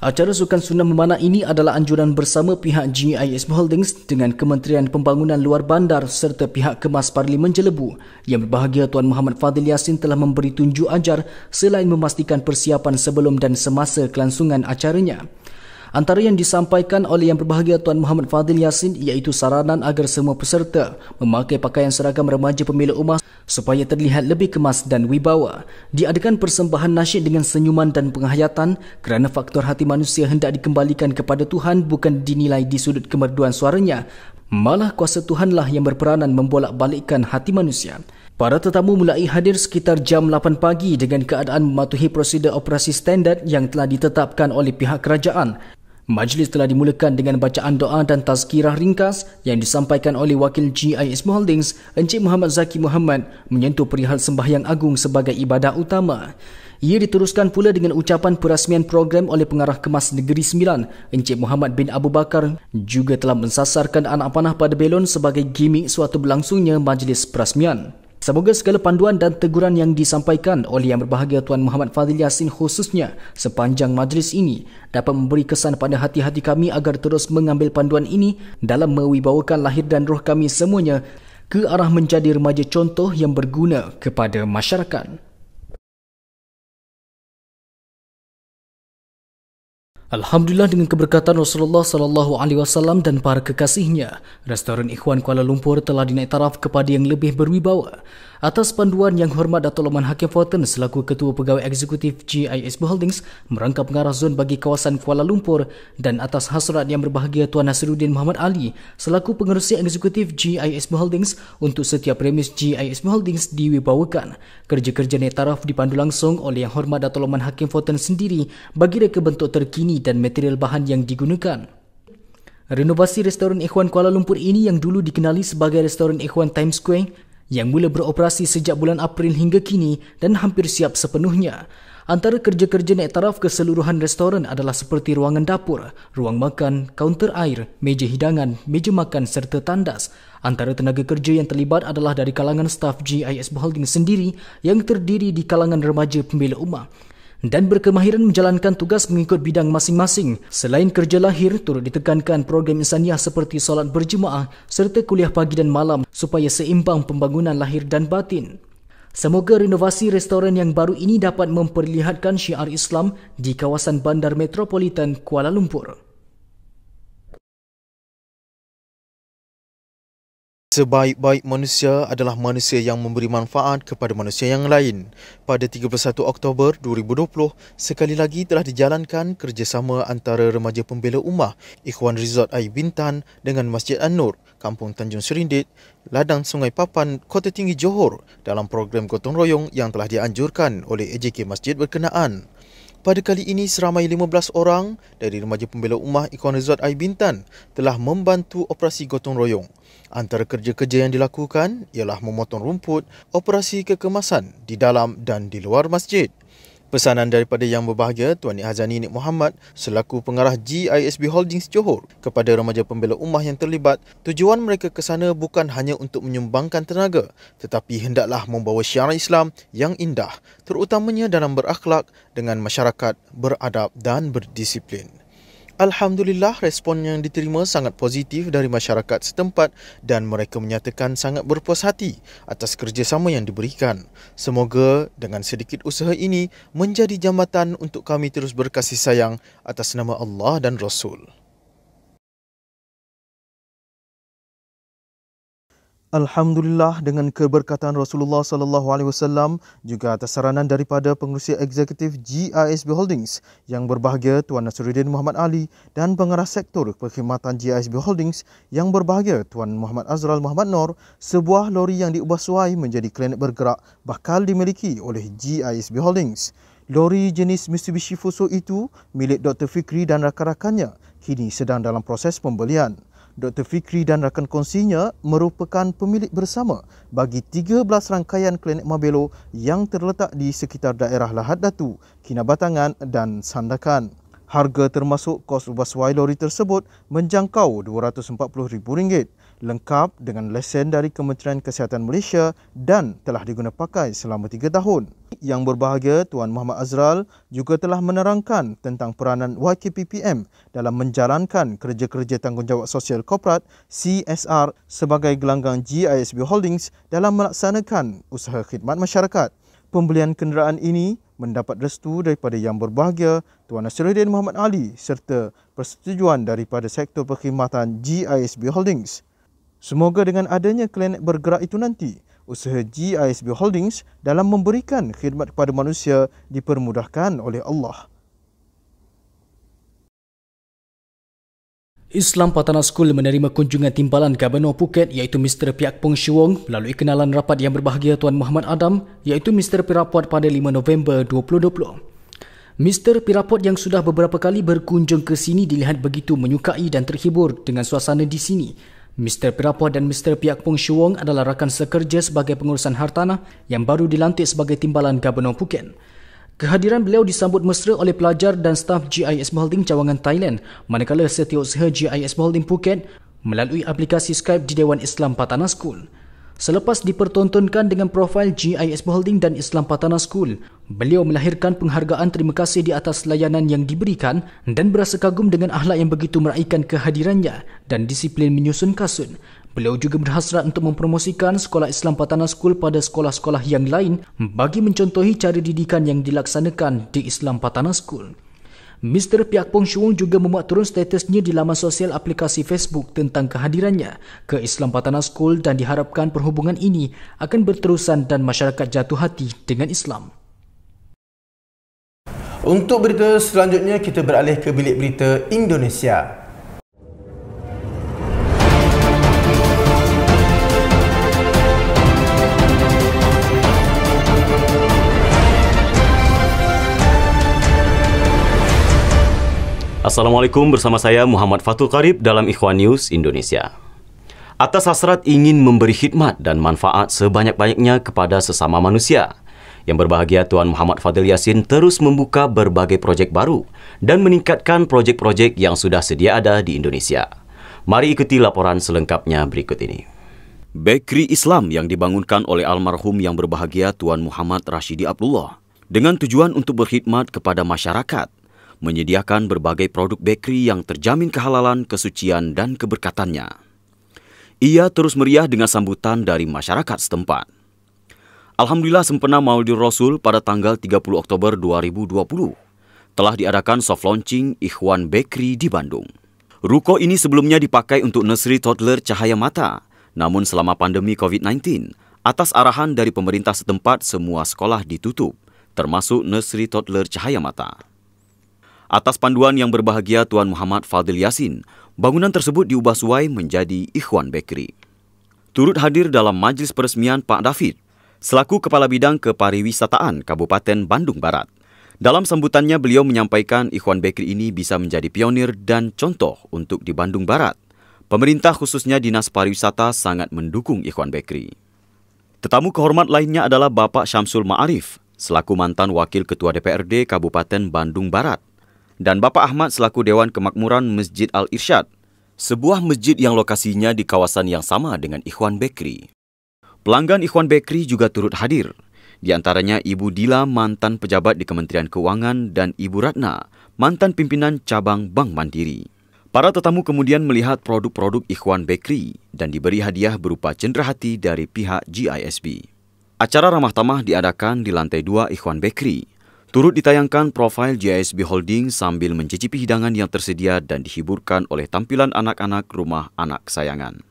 A: Acara sukan sunnah memanah ini adalah anjuran bersama pihak GISB Holdings dengan Kementerian Pembangunan Luar Bandar serta pihak Kemas Parlimen Jelebu yang berbahagia Tuan Muhammad Fadil Yassin telah memberi tunjuk ajar selain memastikan persiapan sebelum dan semasa kelangsungan acaranya. Antara yang disampaikan oleh yang berbahagia Tuan Muhammad Fadil Yassin iaitu saranan agar semua peserta memakai pakaian seragam remaja pemilik ummah supaya terlihat lebih kemas dan wibawa. Diadakan persembahan nasyid dengan senyuman dan penghayatan kerana faktor hati manusia hendak dikembalikan kepada Tuhan bukan dinilai di sudut kemerduan suaranya, malah kuasa Tuhanlah yang berperanan membolak-balikkan hati manusia. Para tetamu mulai hadir sekitar jam 8 pagi dengan keadaan mematuhi prosedur operasi standard yang telah ditetapkan oleh pihak kerajaan. Majlis telah dimulakan dengan bacaan doa dan tazkirah ringkas yang disampaikan oleh wakil GISB Holdings Encik Muhammad Zaki Muhammad menyentuh perihal sembahyang agung sebagai ibadah utama. Ia diteruskan pula dengan ucapan perasmian program oleh pengarah Kemas Negeri Sembilan Encik Muhammad bin Abu Bakar juga telah mensasarkan anak panah pada belon sebagai gimik suatu berlangsungnya majlis perasmian. Semoga segala panduan dan teguran yang disampaikan oleh yang berbahagia Tuan Muhammad Fadil Yassin khususnya sepanjang majlis ini dapat memberi kesan pada hati-hati kami agar terus mengambil panduan ini dalam mewibawakan lahir dan roh kami semuanya ke arah menjadi remaja contoh yang berguna kepada masyarakat. Alhamdulillah dengan keberkatan Rasulullah SAW dan para kekasihnya, Restoran Ikhwan Kuala Lumpur telah dinaik taraf kepada yang lebih berwibawa. Atas panduan Yang Hormat Datuk Loman Hakim Forten selaku Ketua Pegawai Eksekutif GISB Holdings merangkap pengarah zon bagi kawasan Kuala Lumpur dan atas hasrat yang berbahagia Tuan Nasiruddin Muhammad Ali selaku Pengerusi Eksekutif GISB Holdings untuk setiap premis GISB Holdings diwibawakan. Kerja-kerja naik taraf dipandu langsung oleh Yang Hormat Datuk Loman Hakim Forten sendiri bagi reka bentuk terkini dan material bahan yang digunakan. Renovasi Restoran Ikhwan Kuala Lumpur ini yang dulu dikenali sebagai Restoran Ikhwan Times Square yang mula beroperasi sejak bulan April hingga kini dan hampir siap sepenuhnya. Antara kerja-kerja naik taraf keseluruhan restoran adalah seperti ruangan dapur, ruang makan, kaunter air, meja hidangan, meja makan serta tandas. Antara tenaga kerja yang terlibat adalah dari kalangan staf GISB Holdings sendiri yang terdiri di kalangan remaja pembela ummah dan berkemahiran menjalankan tugas mengikut bidang masing-masing. Selain kerja lahir, turut ditekankan program insaniah seperti solat berjemaah serta kuliah pagi dan malam supaya seimbang pembangunan lahir dan batin. Semoga renovasi restoran yang baru ini dapat memperlihatkan syiar Islam di kawasan Bandar Metropolitan Kuala Lumpur.
D: Sebaik-baik manusia adalah manusia yang memberi manfaat kepada manusia yang lain. Pada 31 Oktober 2020, sekali lagi telah dijalankan kerjasama antara Remaja Pembela Ummah Ikhwan Resort Air Bintan dengan Masjid An-Nur, Kampung Tanjung Serindit, Ladang Sungai Papan, Kota Tinggi Johor dalam program gotong royong yang telah dianjurkan oleh AJK Masjid berkenaan. Pada kali ini, seramai 15 orang dari Remaja Pembela Ummah Ikhwan Resort Air Bintan telah membantu operasi gotong royong. Antara kerja-kerja yang dilakukan ialah memotong rumput, operasi kekemasan di dalam dan di luar masjid. Pesanan daripada Yang Berbahagia Tuan Nik Hazani Nik Muhammad selaku pengarah GISB Holdings Johor kepada Remaja Pembela Ummah yang terlibat, tujuan mereka ke sana bukan hanya untuk menyumbangkan tenaga, tetapi hendaklah membawa syiar Islam yang indah, terutamanya dalam berakhlak dengan masyarakat beradab dan berdisiplin. Alhamdulillah, respon yang diterima sangat positif dari masyarakat setempat dan mereka menyatakan sangat berpuas hati atas kerjasama yang diberikan. Semoga dengan sedikit usaha ini menjadi jambatan untuk kami terus berkasih sayang atas nama Allah dan Rasul. Alhamdulillah, dengan keberkatan Rasulullah SAW juga atas saranan daripada pengerusi eksekutif GISB Holdings Yang Berbahagia Tuan Nasruddin Muhammad Ali dan pengarah sektor perkhidmatan GISB Holdings Yang Berbahagia Tuan Muhammad Azral Muhammad Nor, sebuah lori yang diubah suai menjadi klinik bergerak bakal dimiliki oleh GISB Holdings. Lori jenis Mitsubishi Fuso itu milik Dr. Fikri dan rakan-rakannya kini sedang dalam proses pembelian. Dr. Fikri dan rakan kongsinya merupakan pemilik bersama bagi 13 rangkaian klinik Mabelo yang terletak di sekitar daerah Lahad Datu, Kinabatangan dan Sandakan. Harga termasuk kos ubah suai lori tersebut menjangkau RM240,000, lengkap dengan lesen dari Kementerian Kesihatan Malaysia dan telah diguna pakai selama 3 tahun. Yang Berbahagia Tuan Muhammad Azral juga telah menerangkan tentang peranan YKPPM dalam menjalankan kerja-kerja tanggungjawab sosial korporat CSR sebagai gelanggang GISB Holdings dalam melaksanakan usaha khidmat masyarakat. Pembelian kenderaan ini mendapat restu daripada Yang Berbahagia Tuan Nasruddin Muhammad Ali serta persetujuan daripada sektor perkhidmatan GISB Holdings. Semoga dengan adanya klinik bergerak itu nanti, usaha GISB Holdings dalam memberikan khidmat kepada manusia dipermudahkan oleh Allah.
A: Islam Patana School menerima kunjungan timbalan Gubernur Phuket iaitu Mr. Piak Pong Shuong melalui kenalan rapat Yang Berbahagia Tuan Muhammad Adam iaitu Mr. Pirapot pada 5 November 2020. Mr. Pirapot yang sudah beberapa kali berkunjung ke sini dilihat begitu menyukai dan terhibur dengan suasana di sini. Mr. Pirapot dan Mr. Piak Pong Shuong adalah rakan sekerja sebagai pengurusan hartanah yang baru dilantik sebagai timbalan Gubernur Phuket. Kehadiran beliau disambut mesra oleh pelajar dan staf GISB Holding Cawangan Thailand, manakala setiausaha GISB Holding Phuket melalui aplikasi Skype di Dewan Islam Patana School. Selepas dipertontonkan dengan profil GISB Holding dan Islam Patana School, beliau melahirkan penghargaan terima kasih di atas layanan yang diberikan dan berasa kagum dengan akhlak yang begitu meraihkan kehadirannya dan disiplin menyusun kasut. Beliau juga berhasrat untuk mempromosikan Sekolah Islam Patana School pada sekolah-sekolah yang lain bagi mencontohi cara didikan yang dilaksanakan di Islam Patana School. Mr. Piak Pong Shuong juga memuat turun statusnya di laman sosial aplikasi Facebook tentang kehadirannya ke Islam Patana School dan diharapkan perhubungan ini akan berterusan dan masyarakat jatuh hati dengan Islam.
B: Untuk berita selanjutnya, kita beralih ke bilik berita Indonesia.
E: Assalamualaikum, bersama saya Muhammad Fatul Qarib dalam Ikhwan News Indonesia. Atas hasrat ingin memberi khidmat dan manfaat sebanyak-banyaknya kepada sesama manusia, Yang Berbahagia Tuan Muhammad Fadil Yassin terus membuka berbagai projek baru dan meningkatkan projek-projek yang sudah sedia ada di Indonesia. Mari ikuti laporan selengkapnya berikut ini. Bakery Islam yang dibangunkan oleh almarhum Yang Berbahagia Tuan Muhammad Rashidi Abdullah dengan tujuan untuk berkhidmat kepada masyarakat, menyediakan berbagai produk bakery yang terjamin kehalalan, kesucian dan keberkatannya. Ia terus meriah dengan sambutan dari masyarakat setempat. Alhamdulillah sempena Maulidur Rasul pada tanggal 30 Oktober 2020 telah diadakan soft launching Ikhwan Bakery di Bandung. Ruko ini sebelumnya dipakai untuk nursery toddler cahaya mata, namun selama pandemi COVID-19, atas arahan dari pemerintah setempat semua sekolah ditutup, termasuk nursery toddler cahaya mata. Atas panduan yang berbahagia Tuan Muhammad Fadil Yassin, bangunan tersebut diubah suai menjadi Ikhwan Bakery. Turut hadir dalam majlis peresmian Pak David, selaku Kepala Bidang Kepariwisataan Kabupaten Bandung Barat. Dalam sambutannya, beliau menyampaikan Ikhwan Bakery ini bisa menjadi pionir dan contoh untuk di Bandung Barat. Pemerintah khususnya Dinas Pariwisata sangat mendukung Ikhwan Bakery. Tetamu kehormat lainnya adalah Bapak Syamsul Ma'arif, selaku mantan Wakil Ketua DPRD Kabupaten Bandung Barat, dan Bapak Ahmad selaku Dewan Kemakmuran Masjid Al-Irsyad, sebuah masjid yang lokasinya di kawasan yang sama dengan Ikhwan Bakery. Pelanggan Ikhwan Bakery juga turut hadir, di antaranya Ibu Dila, mantan pejabat di Kementerian Keuangan, dan Ibu Ratna, mantan pimpinan cabang Bank Mandiri. Para tetamu kemudian melihat produk-produk Ikhwan Bakery dan diberi hadiah berupa cenderahati dari pihak GISB. Acara ramah tamah diadakan di lantai 2 Ikhwan Bakery. Turut ditayangkan profil GISB Holding sambil mencicipi hidangan yang tersedia dan dihiburkan oleh tampilan anak-anak rumah anak kesayangan.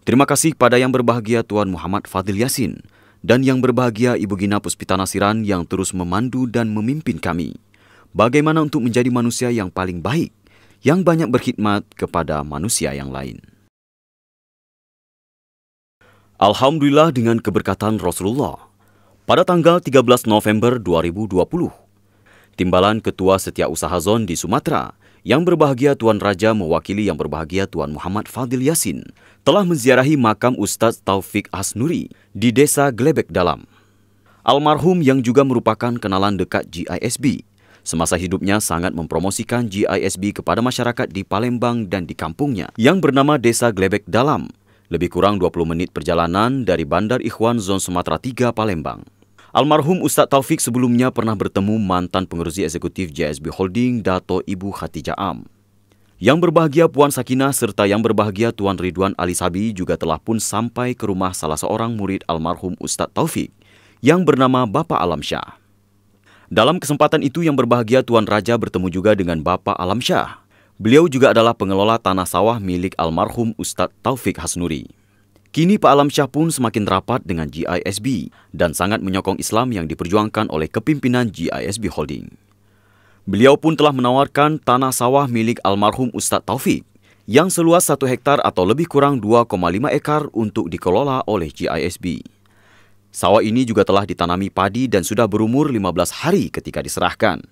E: Terima kasih pada yang berbahagia Tuan Muhammad Fadil Yassin dan yang berbahagia Ibu Gina Puspita Nasiran yang terus memandu dan memimpin kami. Bagaimana untuk menjadi manusia yang paling baik, yang banyak berkhidmat kepada manusia yang lain. Alhamdulillah dengan keberkatan Rasulullah. Pada tanggal 13 November 2020, Timbalan Ketua Setiausaha Zon di Sumatera, yang berbahagia Tuan Raja mewakili yang berbahagia Tuan Muhammad Fadil Yassin, telah menziarahi makam Ustaz Taufik Hasnuri di Desa Glebek Dalam. Almarhum yang juga merupakan kenalan dekat GISB, semasa hidupnya sangat mempromosikan GISB kepada masyarakat di Palembang dan di kampungnya yang bernama Desa Glebek Dalam, lebih kurang 20 menit perjalanan dari Bandar Ikhwan Zon Sumatera 3 Palembang. Almarhum Ustaz Taufik sebelumnya pernah bertemu mantan pengerusi eksekutif GISB Holding Dato Ibu Khatijah Am. Yang berbahagia Puan Sakinah serta yang berbahagia Tuan Ridwan Ali Sabi juga telah pun sampai ke rumah salah seorang murid almarhum Ustaz Taufik yang bernama Bapak Alamsyah. Dalam kesempatan itu yang berbahagia Tuan Raja bertemu juga dengan Bapak Alamsyah. Beliau juga adalah pengelola tanah sawah milik almarhum Ustaz Taufik Hasnuri. Kini Pak Alamsyah pun semakin rapat dengan GISB dan sangat menyokong Islam yang diperjuangkan oleh kepimpinan GISB Holding. Beliau pun telah menawarkan tanah sawah milik almarhum Ustaz Taufik yang seluas 1 hektar atau lebih kurang 2,5 ekar untuk dikelola oleh GISB. Sawah ini juga telah ditanami padi dan sudah berumur 15 hari ketika diserahkan.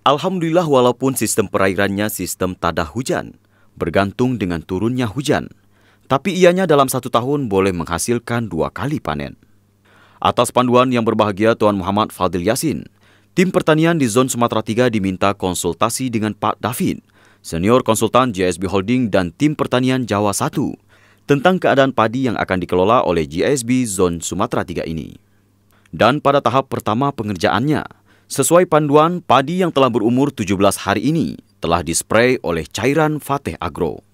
E: Alhamdulillah walaupun sistem perairannya sistem tadah hujan, bergantung dengan turunnya hujan, tapi ianya dalam 1 tahun boleh menghasilkan 2 kali panen. Atas panduan yang berbahagia Tuan Muhammad Fadil Yassin, tim pertanian di Zon Sumatera 3 diminta konsultasi dengan Pak David, senior konsultan GISB Holding dan tim pertanian Jawa 1, tentang keadaan padi yang akan dikelola oleh GISB Zon Sumatera 3 ini. Dan pada tahap pertama pengerjaannya, sesuai panduan, padi yang telah berumur 17 hari ini telah dispray oleh cairan Fateh Agro.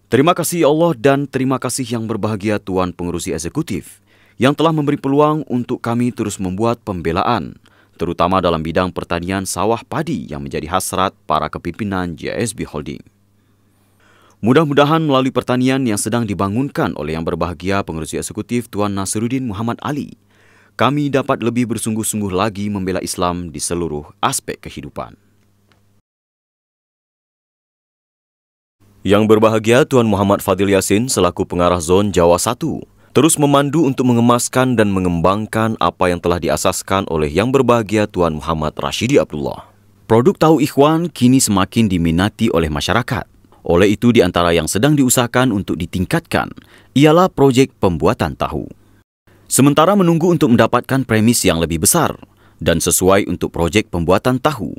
E: Terima kasih Allah dan terima kasih yang berbahagia Tuan Pengerusi Eksekutif yang telah memberi peluang untuk kami terus membuat pembelaan, terutama dalam bidang pertanian sawah padi yang menjadi hasrat para kepimpinan GISB Holding. Mudah-mudahan melalui pertanian yang sedang dibangunkan oleh yang berbahagia Pengerusi Eksekutif Tuan Nasiruddin Muhammad Ali, kami dapat lebih bersungguh-sungguh lagi membela Islam di seluruh aspek kehidupan. Yang berbahagia Tuan Muhammad Fadil Yassin selaku pengarah Zon Jawa 1 terus memandu untuk mengemaskan dan mengembangkan apa yang telah diasaskan oleh yang berbahagia Tuan Muhammad Rashidi Abdullah. Produk tahu Ikhwan kini semakin diminati oleh masyarakat. Oleh itu di antara yang sedang diusahakan untuk ditingkatkan ialah proyek pembuatan tahu. Sementara menunggu untuk mendapatkan premis yang lebih besar dan sesuai untuk proyek pembuatan tahu,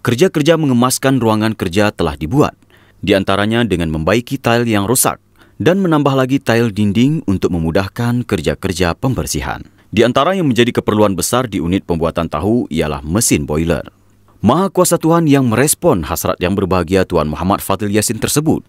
E: kerja-kerja mengemaskan ruangan kerja telah dibuat. Di antaranya dengan membaiki tile yang rusak dan menambah lagi tile dinding untuk memudahkan kerja-kerja pembersihan. Di antara yang menjadi keperluan besar di unit pembuatan tahu ialah mesin boiler. Maha Kuasa Tuhan yang merespon hasrat Yang Berbahagia Tuan Muhammad Fadil Yassin tersebut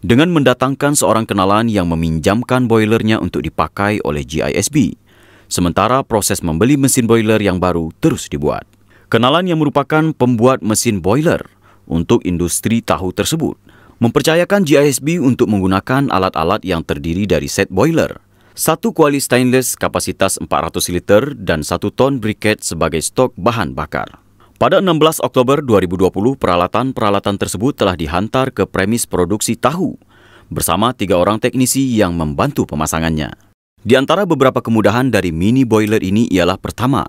E: dengan mendatangkan seorang kenalan yang meminjamkan boilernya untuk dipakai oleh GISB. Sementara proses membeli mesin boiler yang baru terus dibuat. Kenalan yang merupakan pembuat mesin boiler untuk industri tahu tersebut mempercayakan GISB untuk menggunakan alat-alat yang terdiri dari set boiler, satu kuali stainless kapasitas 400 liter dan 1 ton briket sebagai stok bahan bakar. Pada 16 Oktober 2020, peralatan-peralatan tersebut telah dihantar ke premis produksi tahu bersama 3 orang teknisi yang membantu pemasangannya. Di antara beberapa kemudahan dari mini boiler ini ialah pertama,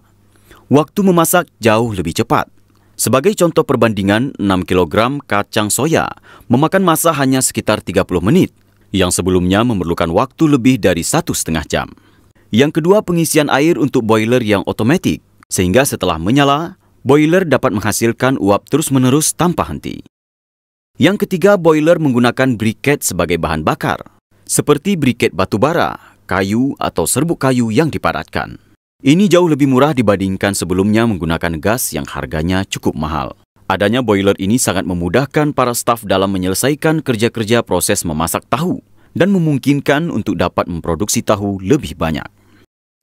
E: waktu memasak jauh lebih cepat. Sebagai contoh perbandingan, 6 kg kacang soya memakan masa hanya sekitar 30 menit, yang sebelumnya memerlukan waktu lebih dari 1,5 jam. Yang kedua, pengisian air untuk boiler yang otomatik, sehingga setelah menyala, boiler dapat menghasilkan uap terus-menerus tanpa henti. Yang ketiga, boiler menggunakan briket sebagai bahan bakar, seperti briket batu bara, kayu atau serbuk kayu yang dipadatkan. Ini jauh lebih murah dibandingkan sebelumnya menggunakan gas yang harganya cukup mahal. Adanya boiler ini sangat memudahkan para staf dalam menyelesaikan kerja-kerja proses memasak tahu dan memungkinkan untuk dapat memproduksi tahu lebih banyak.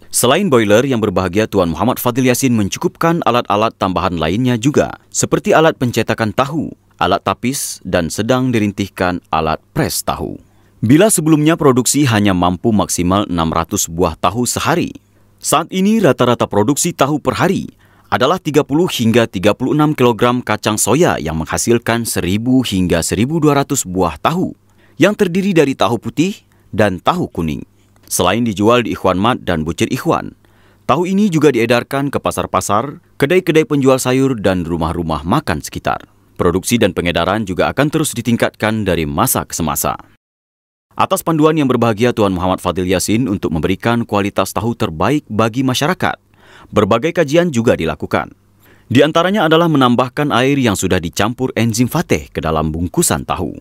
E: Selain boiler, Yang Berbahagia Tuan Muhammad Fadil Yassin mencukupkan alat-alat tambahan lainnya juga, seperti alat pencetakan tahu, alat tapis, dan sedang dirintihkan alat pres tahu. Bila sebelumnya produksi hanya mampu maksimal 600 buah tahu sehari, saat ini rata-rata produksi tahu per hari adalah 30 hingga 36 kg kacang soya yang menghasilkan 1.000 hingga 1.200 buah tahu yang terdiri dari tahu putih dan tahu kuning. Selain dijual di Ikhwan Mart dan Bucir Ikhwan, tahu ini juga diedarkan ke pasar-pasar, kedai-kedai penjual sayur dan rumah-rumah makan sekitar. Produksi dan pengedaran juga akan terus ditingkatkan dari masa ke semasa. Atas panduan Yang Berbahagia Tuan Muhammad Fadil Yassin untuk memberikan kualitas tahu terbaik bagi masyarakat, berbagai kajian juga dilakukan. Di antaranya adalah menambahkan air yang sudah dicampur enzim fateh ke dalam bungkusan tahu.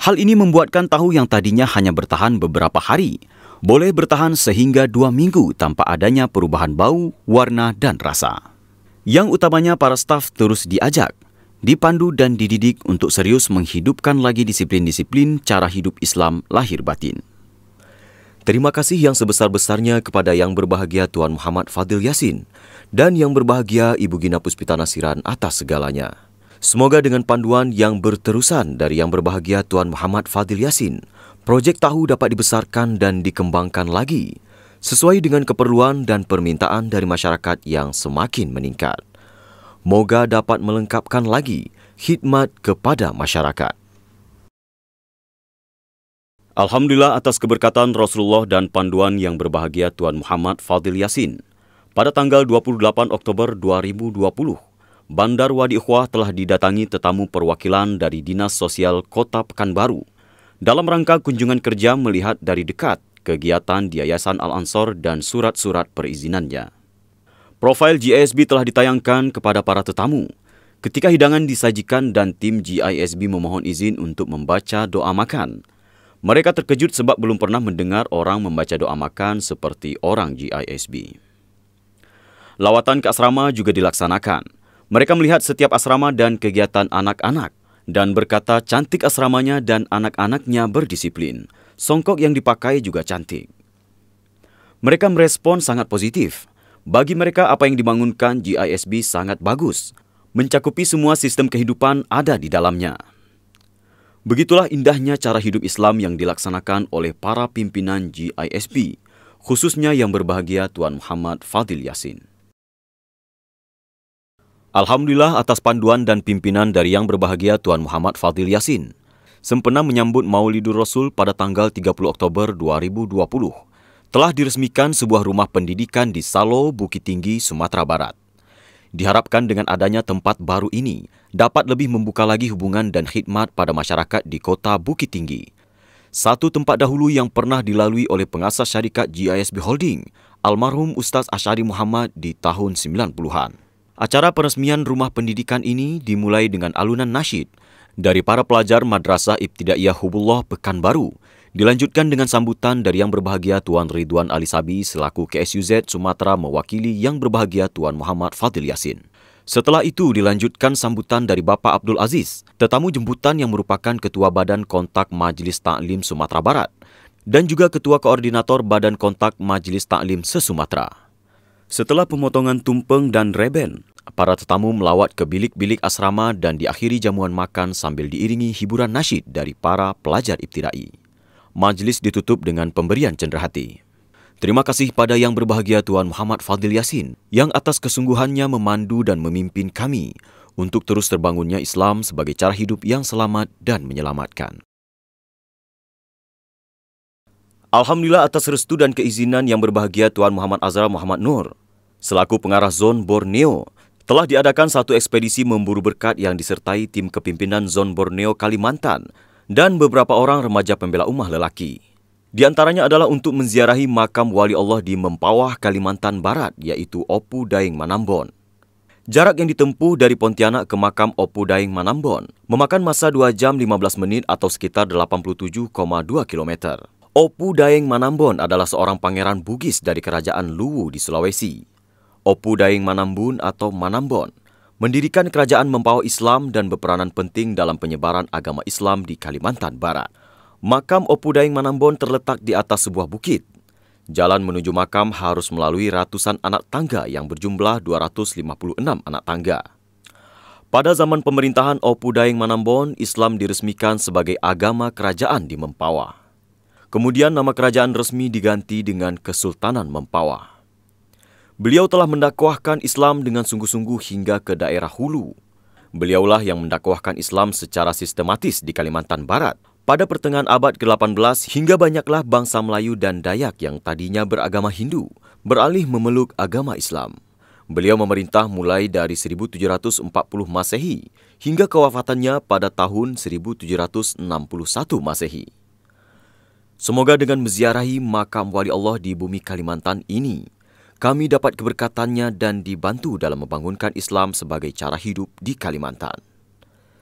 E: Hal ini membuatkan tahu yang tadinya hanya bertahan beberapa hari, boleh bertahan sehingga 2 minggu tanpa adanya perubahan bau, warna, dan rasa. Yang utamanya para staf terus diajak, dipandu dan dididik untuk serius menghidupkan lagi disiplin-disiplin cara hidup Islam lahir batin. Terima kasih yang sebesar-besarnya kepada Yang Berbahagia Tuan Muhammad Fadil Yassin dan Yang Berbahagia Ibu Gina Puspita Nasiran atas segalanya. Semoga dengan panduan yang berterusan dari Yang Berbahagia Tuan Muhammad Fadil Yassin, projek tahu dapat dibesarkan dan dikembangkan lagi sesuai dengan keperluan dan permintaan dari masyarakat yang semakin meningkat. Moga dapat melengkapkan lagi khidmat kepada masyarakat. Alhamdulillah atas keberkatan Rasulullah dan panduan Yang Berbahagia Tuan Muhammad Fadil Yassin. Pada tanggal 28 Oktober 2020, Bandar Wadi Ikhwah telah didatangi tetamu perwakilan dari Dinas Sosial Kota Pekanbaru dalam rangka kunjungan kerja melihat dari dekat kegiatan di Yayasan Al-Ansor dan surat-surat perizinannya. Profil GISB telah ditayangkan kepada para tetamu ketika hidangan disajikan dan tim GISB memohon izin untuk membaca doa makan. Mereka terkejut sebab belum pernah mendengar orang membaca doa makan seperti orang GISB. Lawatan ke asrama juga dilaksanakan. Mereka melihat setiap asrama dan kegiatan anak-anak dan berkata cantik asramanya dan anak-anaknya berdisiplin. Songkok yang dipakai juga cantik. Mereka merespon sangat positif. Bagi mereka, apa yang dibangunkan GISB sangat bagus. Mencakupi semua sistem kehidupan ada di dalamnya. Begitulah indahnya cara hidup Islam yang dilaksanakan oleh para pimpinan GISB, khususnya Yang Berbahagia Tuan Muhammad Fadil Yassin. Alhamdulillah atas panduan dan pimpinan dari Yang Berbahagia Tuan Muhammad Fadil Yassin, sempena menyambut Maulidur Rasul pada tanggal 30 Oktober 2020, telah diresmikan sebuah rumah pendidikan di Salo, Bukit Tinggi, Sumatera Barat. Diharapkan dengan adanya tempat baru ini dapat lebih membuka lagi hubungan dan khidmat pada masyarakat di kota Bukit Tinggi. Satu tempat dahulu yang pernah dilalui oleh pengasas syarikat GISB Holding, almarhum Ustaz Asyari Muhammad di tahun 90-an. Acara peresmian rumah pendidikan ini dimulai dengan alunan nasyid dari para pelajar Madrasah Ibtidaiyah Hubullah Pekanbaru, dilanjutkan dengan sambutan dari Yang Berbahagia Tuan Ridwan Ali Sabi selaku KSUZ Sumatera mewakili Yang Berbahagia Tuan Muhammad Fadil Yassin. Setelah itu dilanjutkan sambutan dari Bapa Abdul Aziz, tetamu jemputan yang merupakan Ketua Badan Kontak Majlis Taklim Sumatera Barat dan juga Ketua Koordinator Badan Kontak Majlis Taklim se-Sumatera. Setelah pemotongan tumpeng dan reben, para tetamu melawat ke bilik-bilik asrama dan diakhiri jamuan makan sambil diiringi hiburan nasyid dari para pelajar ibtidai. Majlis ditutup dengan pemberian cenderahati. Terima kasih pada Yang Berbahagia Tuan Muhammad Fadil Yassin yang atas kesungguhannya memandu dan memimpin kami untuk terus terbangunnya Islam sebagai cara hidup yang selamat dan menyelamatkan. Alhamdulillah atas restu dan keizinan Yang Berbahagia Tuan Muhammad Azhar Muhammad Nur selaku pengarah Zon Borneo telah diadakan satu ekspedisi memburu berkat yang disertai tim kepimpinan Zon Borneo Kalimantan dan beberapa orang remaja pembela ummah lelaki. Di antaranya adalah untuk menziarahi makam wali Allah di Mempawah, Kalimantan Barat, iaitu Opu Daeng Manambon. Jarak yang ditempuh dari Pontianak ke makam Opu Daeng Manambon memakan masa 2 jam 15 menit atau sekitar 87,2 km. Opu Daeng Manambon adalah seorang pangeran Bugis dari kerajaan Luwu di Sulawesi. Opu Daeng Manambun atau Manambon mendirikan kerajaan Mempawah Islam dan berperanan penting dalam penyebaran agama Islam di Kalimantan Barat. Makam Opu Daeng Manambon terletak di atas sebuah bukit. Jalan menuju makam harus melalui ratusan anak tangga yang berjumlah 256 anak tangga. Pada zaman pemerintahan Opu Daeng Manambon, Islam diresmikan sebagai agama kerajaan di Mempawah. Kemudian nama kerajaan resmi diganti dengan Kesultanan Mempawah. Beliau telah mendakwahkan Islam dengan sungguh-sungguh hingga ke daerah hulu. Beliaulah yang mendakwahkan Islam secara sistematis di Kalimantan Barat. Pada pertengahan abad ke-18 hingga banyaklah bangsa Melayu dan Dayak yang tadinya beragama Hindu beralih memeluk agama Islam. Beliau memerintah mulai dari 1740 Masehi hingga kewafatannya pada tahun 1761 Masehi. Semoga dengan menziarahi makam wali Allah di bumi Kalimantan ini, kami dapat keberkatannya dan dibantu dalam membangunkan Islam sebagai cara hidup di Kalimantan.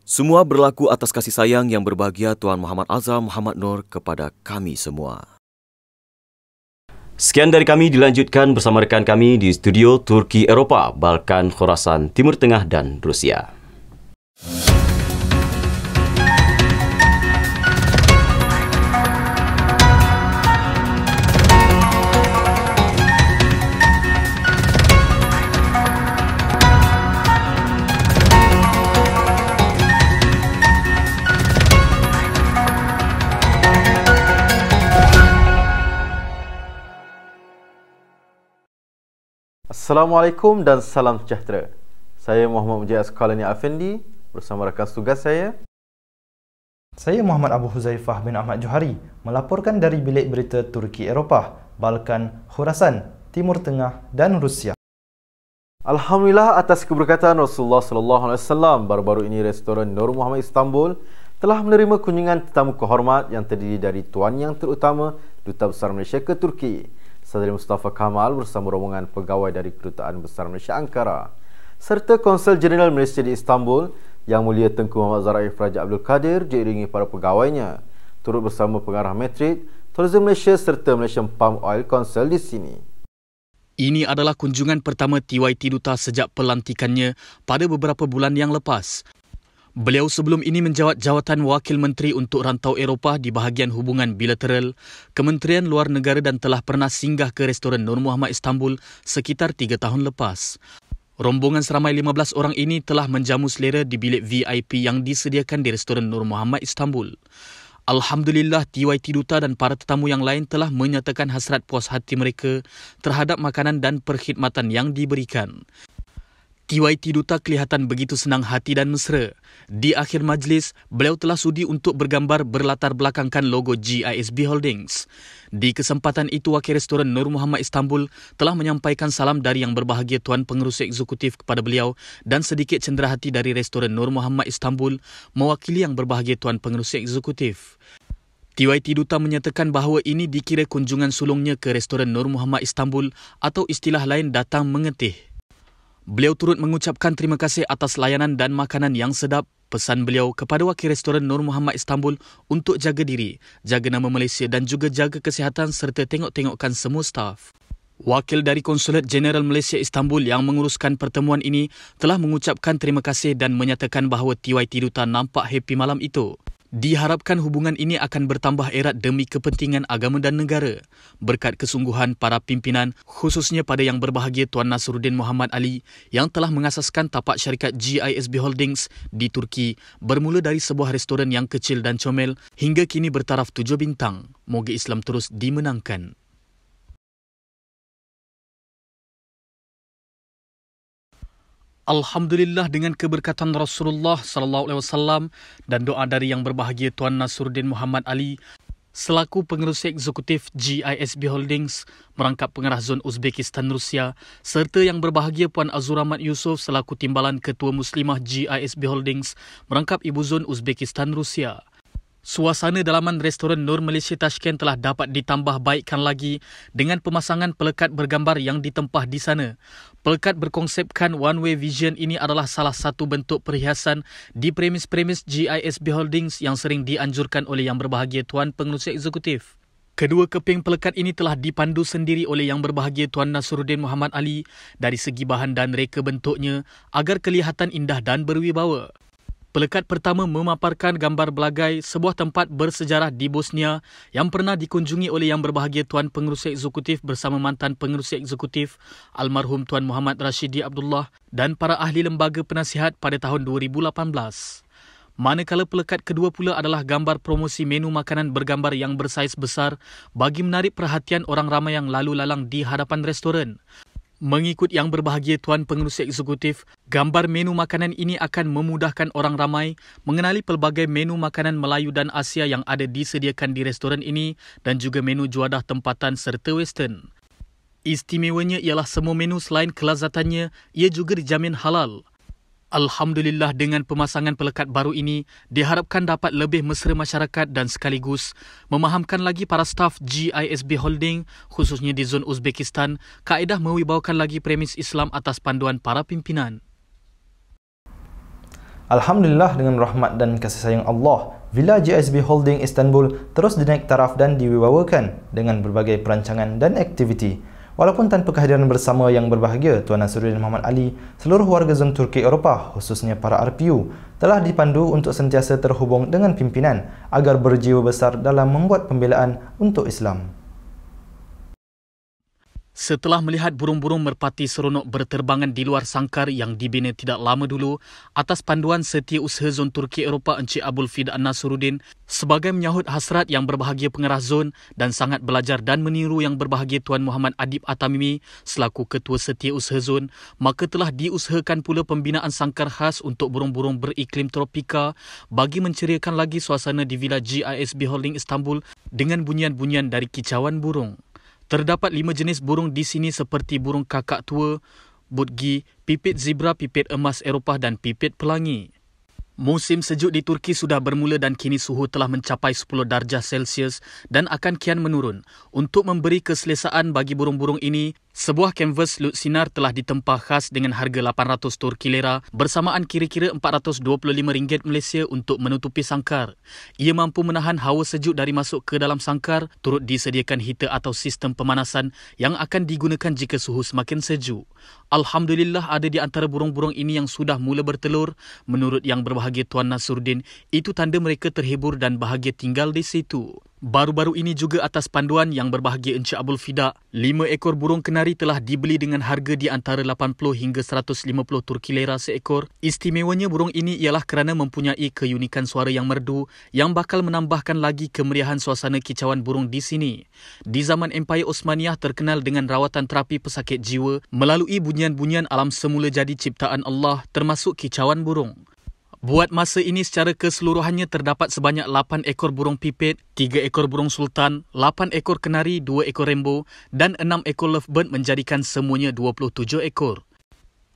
E: Semua berlaku atas kasih sayang Yang Berbahagia Tuan Muhammad Azhar Muhammad Nur kepada kami semua.
F: Sekian dari kami dilanjutkan bersama rekan kami di studio Turki Eropah, Balkan, Khorasan, Timur Tengah dan Rusia.
D: Assalamualaikum dan salam sejahtera. Saya Muhammad Mujahid Asqalani Afendi bersama rakan tugas saya.
G: Saya Muhammad Abu Huzaifah bin Ahmad Johari melaporkan dari Bilik Berita Turki Eropah, Balkan, Khorasan, Timur Tengah dan Rusia.
D: Alhamdulillah atas keberkatan Rasulullah sallallahu alaihi wasallam, baru-baru ini restoran Nur Muhammad Istanbul telah menerima kunjungan tetamu kehormat yang terdiri dari Tuan Yang Terutama Duta Besar Malaysia ke Turki, Sadri Mustafa Kamal bersama rombongan pegawai dari Kedutaan Besar Malaysia Ankara, serta Konsul Jeneral Malaysia di Istanbul Yang Mulia Tengku Muhammad Zaraif Raja Abdul Kadir diiringi para pegawainya, turut bersama pengarah Metrik, Tourism Malaysia serta Malaysian Palm Oil Council di sini.
H: Ini adalah kunjungan pertama TYT Duta sejak pelantikannya pada beberapa bulan yang lepas. Beliau sebelum ini menjawat jawatan Wakil Menteri untuk Rantau Eropah di bahagian hubungan bilateral Kementerian Luar Negara dan telah pernah singgah ke restoran Nur Muhammad Istanbul sekitar 3 tahun lepas. Rombongan seramai 15 orang ini telah menjamu selera di bilik VIP yang disediakan di restoran Nur Muhammad Istanbul. Alhamdulillah, TYT Duta dan para tetamu yang lain telah menyatakan hasrat puas hati mereka terhadap makanan dan perkhidmatan yang diberikan. TYT Duta kelihatan begitu senang hati dan mesra. Di akhir majlis, beliau telah sudi untuk bergambar berlatar belakangkan logo GISB Holdings. Di kesempatan itu, Wakil Restoran Nur Muhammad Istanbul telah menyampaikan salam dari Yang Berbahagia Tuan Pengerusi Eksekutif kepada beliau dan sedikit cenderahati dari Restoran Nur Muhammad Istanbul mewakili Yang Berbahagia Tuan Pengerusi Eksekutif. TYT Duta menyatakan bahawa ini dikira kunjungan sulungnya ke Restoran Nur Muhammad Istanbul atau istilah lain datang mengetih. Beliau turut mengucapkan terima kasih atas layanan dan makanan yang sedap. Pesan beliau kepada Wakil Restoran Nur Muhammad Istanbul untuk jaga diri, jaga nama Malaysia dan juga jaga kesihatan serta tengok-tengokkan semua staf. Wakil dari Konsulat Jeneral Malaysia Istanbul yang menguruskan pertemuan ini telah mengucapkan terima kasih dan menyatakan bahawa TYT Duta nampak happy malam itu. Diharapkan hubungan ini akan bertambah erat demi kepentingan agama dan negara. Berkat kesungguhan para pimpinan, khususnya pada yang berbahagia Tuan Nasruddin Muhammad Ali yang telah mengasaskan tapak syarikat GISB Holdings di Turki bermula dari sebuah restoran yang kecil dan comel hingga kini bertaraf 7 bintang. Moga Islam terus dimenangkan. Alhamdulillah dengan keberkatan Rasulullah sallallahu alaihi wasallam dan doa dari yang berbahagia Tuan Nasruddin Muhammad Ali selaku pengerusi eksekutif GISB Holdings merangkap pengarah zon Uzbekistan Rusia serta yang berbahagia Puan Azur Ahmad Yusof selaku timbalan ketua muslimah GISB Holdings merangkap ibu zon Uzbekistan Rusia. Suasana dalaman restoran Nur Malaysia Tashkent telah dapat ditambah baikkan lagi dengan pemasangan pelekat bergambar yang ditempah di sana. Pelekat berkonsepkan One Way Vision ini adalah salah satu bentuk perhiasan di premis-premis GISB Holdings yang sering dianjurkan oleh yang berbahagia Tuan Pengerusi Eksekutif. Kedua keping pelekat ini telah dipandu sendiri oleh yang berbahagia Tuan Nasruddin Muhammad Ali dari segi bahan dan reka bentuknya agar kelihatan indah dan berwibawa. Pelekat pertama memaparkan gambar belagai sebuah tempat bersejarah di Bosnia yang pernah dikunjungi oleh yang berbahagia Tuan Pengerusi Eksekutif bersama mantan Pengerusi Eksekutif almarhum Tuan Muhammad Rashidi Abdullah dan para ahli lembaga penasihat pada tahun 2018. Manakala pelekat kedua pula adalah gambar promosi menu makanan bergambar yang bersaiz besar bagi menarik perhatian orang ramai yang lalu lalang di hadapan restoran. Mengikut yang berbahagia Tuan Pengerusi Eksekutif, gambar menu makanan ini akan memudahkan orang ramai mengenali pelbagai menu makanan Melayu dan Asia yang ada disediakan di restoran ini dan juga menu juadah tempatan serta western. Istimewanya ialah semua menu selain kelazatannya, ia juga dijamin halal. Alhamdulillah dengan pemasangan pelekat baru ini diharapkan dapat lebih mesra masyarakat dan sekaligus memahamkan lagi para staf GISB Holding khususnya di zon Uzbekistan kaedah mewibawakan lagi premis Islam atas panduan para pimpinan.
G: Alhamdulillah dengan rahmat dan kasih sayang Allah, Villa GISB Holding Istanbul terus dinaik taraf dan diwibawakan dengan berbagai perancangan dan aktiviti. Walaupun tanpa kehadiran bersama yang berbahagia Tuan Nasruddin Muhammad Ali, seluruh warga zon Turki Eropah, khususnya para RPU, telah dipandu untuk sentiasa terhubung dengan pimpinan agar berjiwa besar dalam membuat pembelaan untuk Islam.
H: Setelah melihat burung-burung merpati seronok berterbangan di luar sangkar yang dibina tidak lama dulu atas panduan Setiausaha Zon Turki Eropah Encik Abdul Fida Nasruddin sebagai menyahut hasrat yang berbahagia pengarah zon dan sangat belajar dan meniru yang berbahagia Tuan Muhammad Adib Atamimi selaku Ketua Setiausaha Zon, maka telah diusahakan pula pembinaan sangkar khas untuk burung-burung beriklim tropika bagi menceriakan lagi suasana di Villa GISB Holding Istanbul dengan bunyian-bunyian dari kicauan burung. Terdapat 5 jenis burung di sini seperti burung kakak tua, budgi, pipit zebra, pipit emas Eropah dan pipit pelangi. Musim sejuk di Turki sudah bermula dan kini suhu telah mencapai 10 darjah Celsius dan akan kian menurun. Untuk memberi keselesaan bagi burung-burung ini, sebuah kanvas lut sinar telah ditempah khas dengan harga 800 Turki lira bersamaan kira-kira RM425 Malaysia untuk menutupi sangkar. Ia mampu menahan hawa sejuk dari masuk ke dalam sangkar, turut disediakan heater atau sistem pemanasan yang akan digunakan jika suhu semakin sejuk. Alhamdulillah ada di antara burung-burung ini yang sudah mula bertelur. Menurut yang berbahagia Tuan Nasruddin, itu tanda mereka terhibur dan bahagia tinggal di situ. Baru-baru ini juga atas panduan yang berbahagia Encik Abdul Fida, 5 ekor burung kenari telah dibeli dengan harga di antara 80 hingga 150 Turki lira seekor. Istimewanya burung ini ialah kerana mempunyai keunikan suara yang merdu yang bakal menambahkan lagi kemeriahan suasana kicauan burung di sini. Di zaman Empayar Osmaniyah terkenal dengan rawatan terapi pesakit jiwa melalui bunyian-bunyian alam semula jadi ciptaan Allah termasuk kicauan burung. Buat masa ini secara keseluruhannya terdapat sebanyak 8 ekor burung pipit, 3 ekor burung sultan, 8 ekor kenari, 2 ekor rainbow dan 6 ekor lovebird menjadikan semuanya 27 ekor.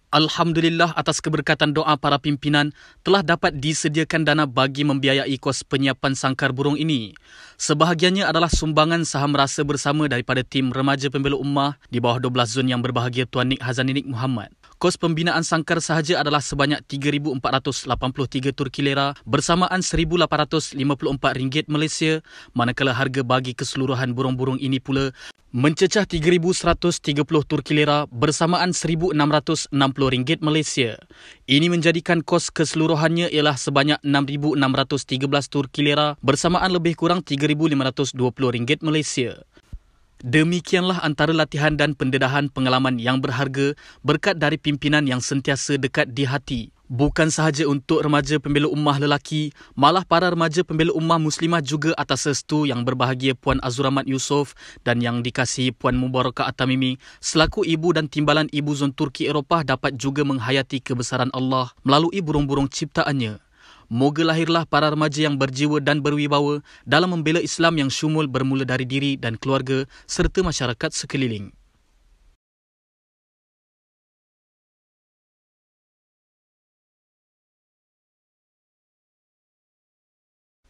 H: Alhamdulillah atas keberkatan doa para pimpinan telah dapat disediakan dana bagi membiayai kos penyiapan sangkar burung ini. Sebahagiannya adalah sumbangan saham rasa bersama daripada tim remaja pembela ummah di bawah 12 zon yang berbahagia Tuan Nik Hazani Nik Muhammad. Kos pembinaan sangkar sahaja adalah sebanyak 3,483 Turki lira bersamaan RM1,854 Malaysia, manakala harga bagi keseluruhan burung-burung ini pula mencecah 3,130 Turki lira bersamaan RM1,660 Malaysia. Ini menjadikan kos keseluruhannya ialah sebanyak 6,613 Turki lira bersamaan lebih kurang RM3,520 Malaysia. Demikianlah antara latihan dan pendedahan pengalaman yang berharga berkat dari pimpinan yang sentiasa dekat di hati. Bukan sahaja untuk remaja pembela ummah lelaki, malah para remaja pembela ummah muslimah juga atas restu yang berbahagia Puan Azur Ahmad Yusof dan yang dikasihi Puan Mubarakah At-Tamimi selaku ibu dan timbalan ibu zon Turki Eropah dapat juga menghayati kebesaran Allah melalui burung-burung ciptaannya. Moga lahirlah para remaja yang berjiwa dan berwibawa dalam membela Islam yang syumul bermula dari diri dan keluarga serta masyarakat sekeliling.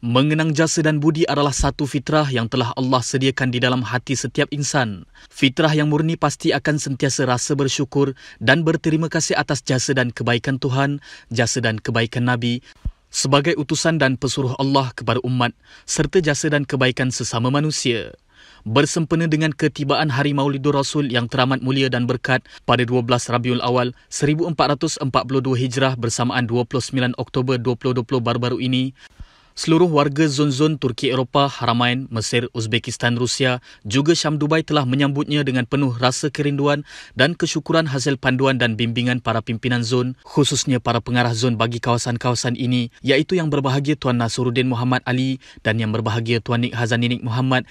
H: Mengenang jasa dan budi adalah satu fitrah yang telah Allah sediakan di dalam hati setiap insan. Fitrah yang murni pasti akan sentiasa rasa bersyukur dan berterima kasih atas jasa dan kebaikan Tuhan, jasa dan kebaikan Nabi sebagai utusan dan pesuruh Allah kepada umat serta jasa dan kebaikan sesama manusia. Bersempena dengan ketibaan Hari Maulidur Rasul yang teramat mulia dan berkat pada 12 Rabiul Awal 1442 Hijrah bersamaan 29 Oktober 2020 baru-baru ini, seluruh warga zon-zon Turki Eropah, Haramain, Mesir, Uzbekistan, Rusia juga Syam Dubai telah menyambutnya dengan penuh rasa kerinduan dan kesyukuran hasil panduan dan bimbingan para pimpinan zon, khususnya para pengarah zon bagi kawasan-kawasan ini, iaitu yang berbahagia Tuan Nasruddin Muhammad Ali dan yang berbahagia Tuan Nik Hazaninik Muhammad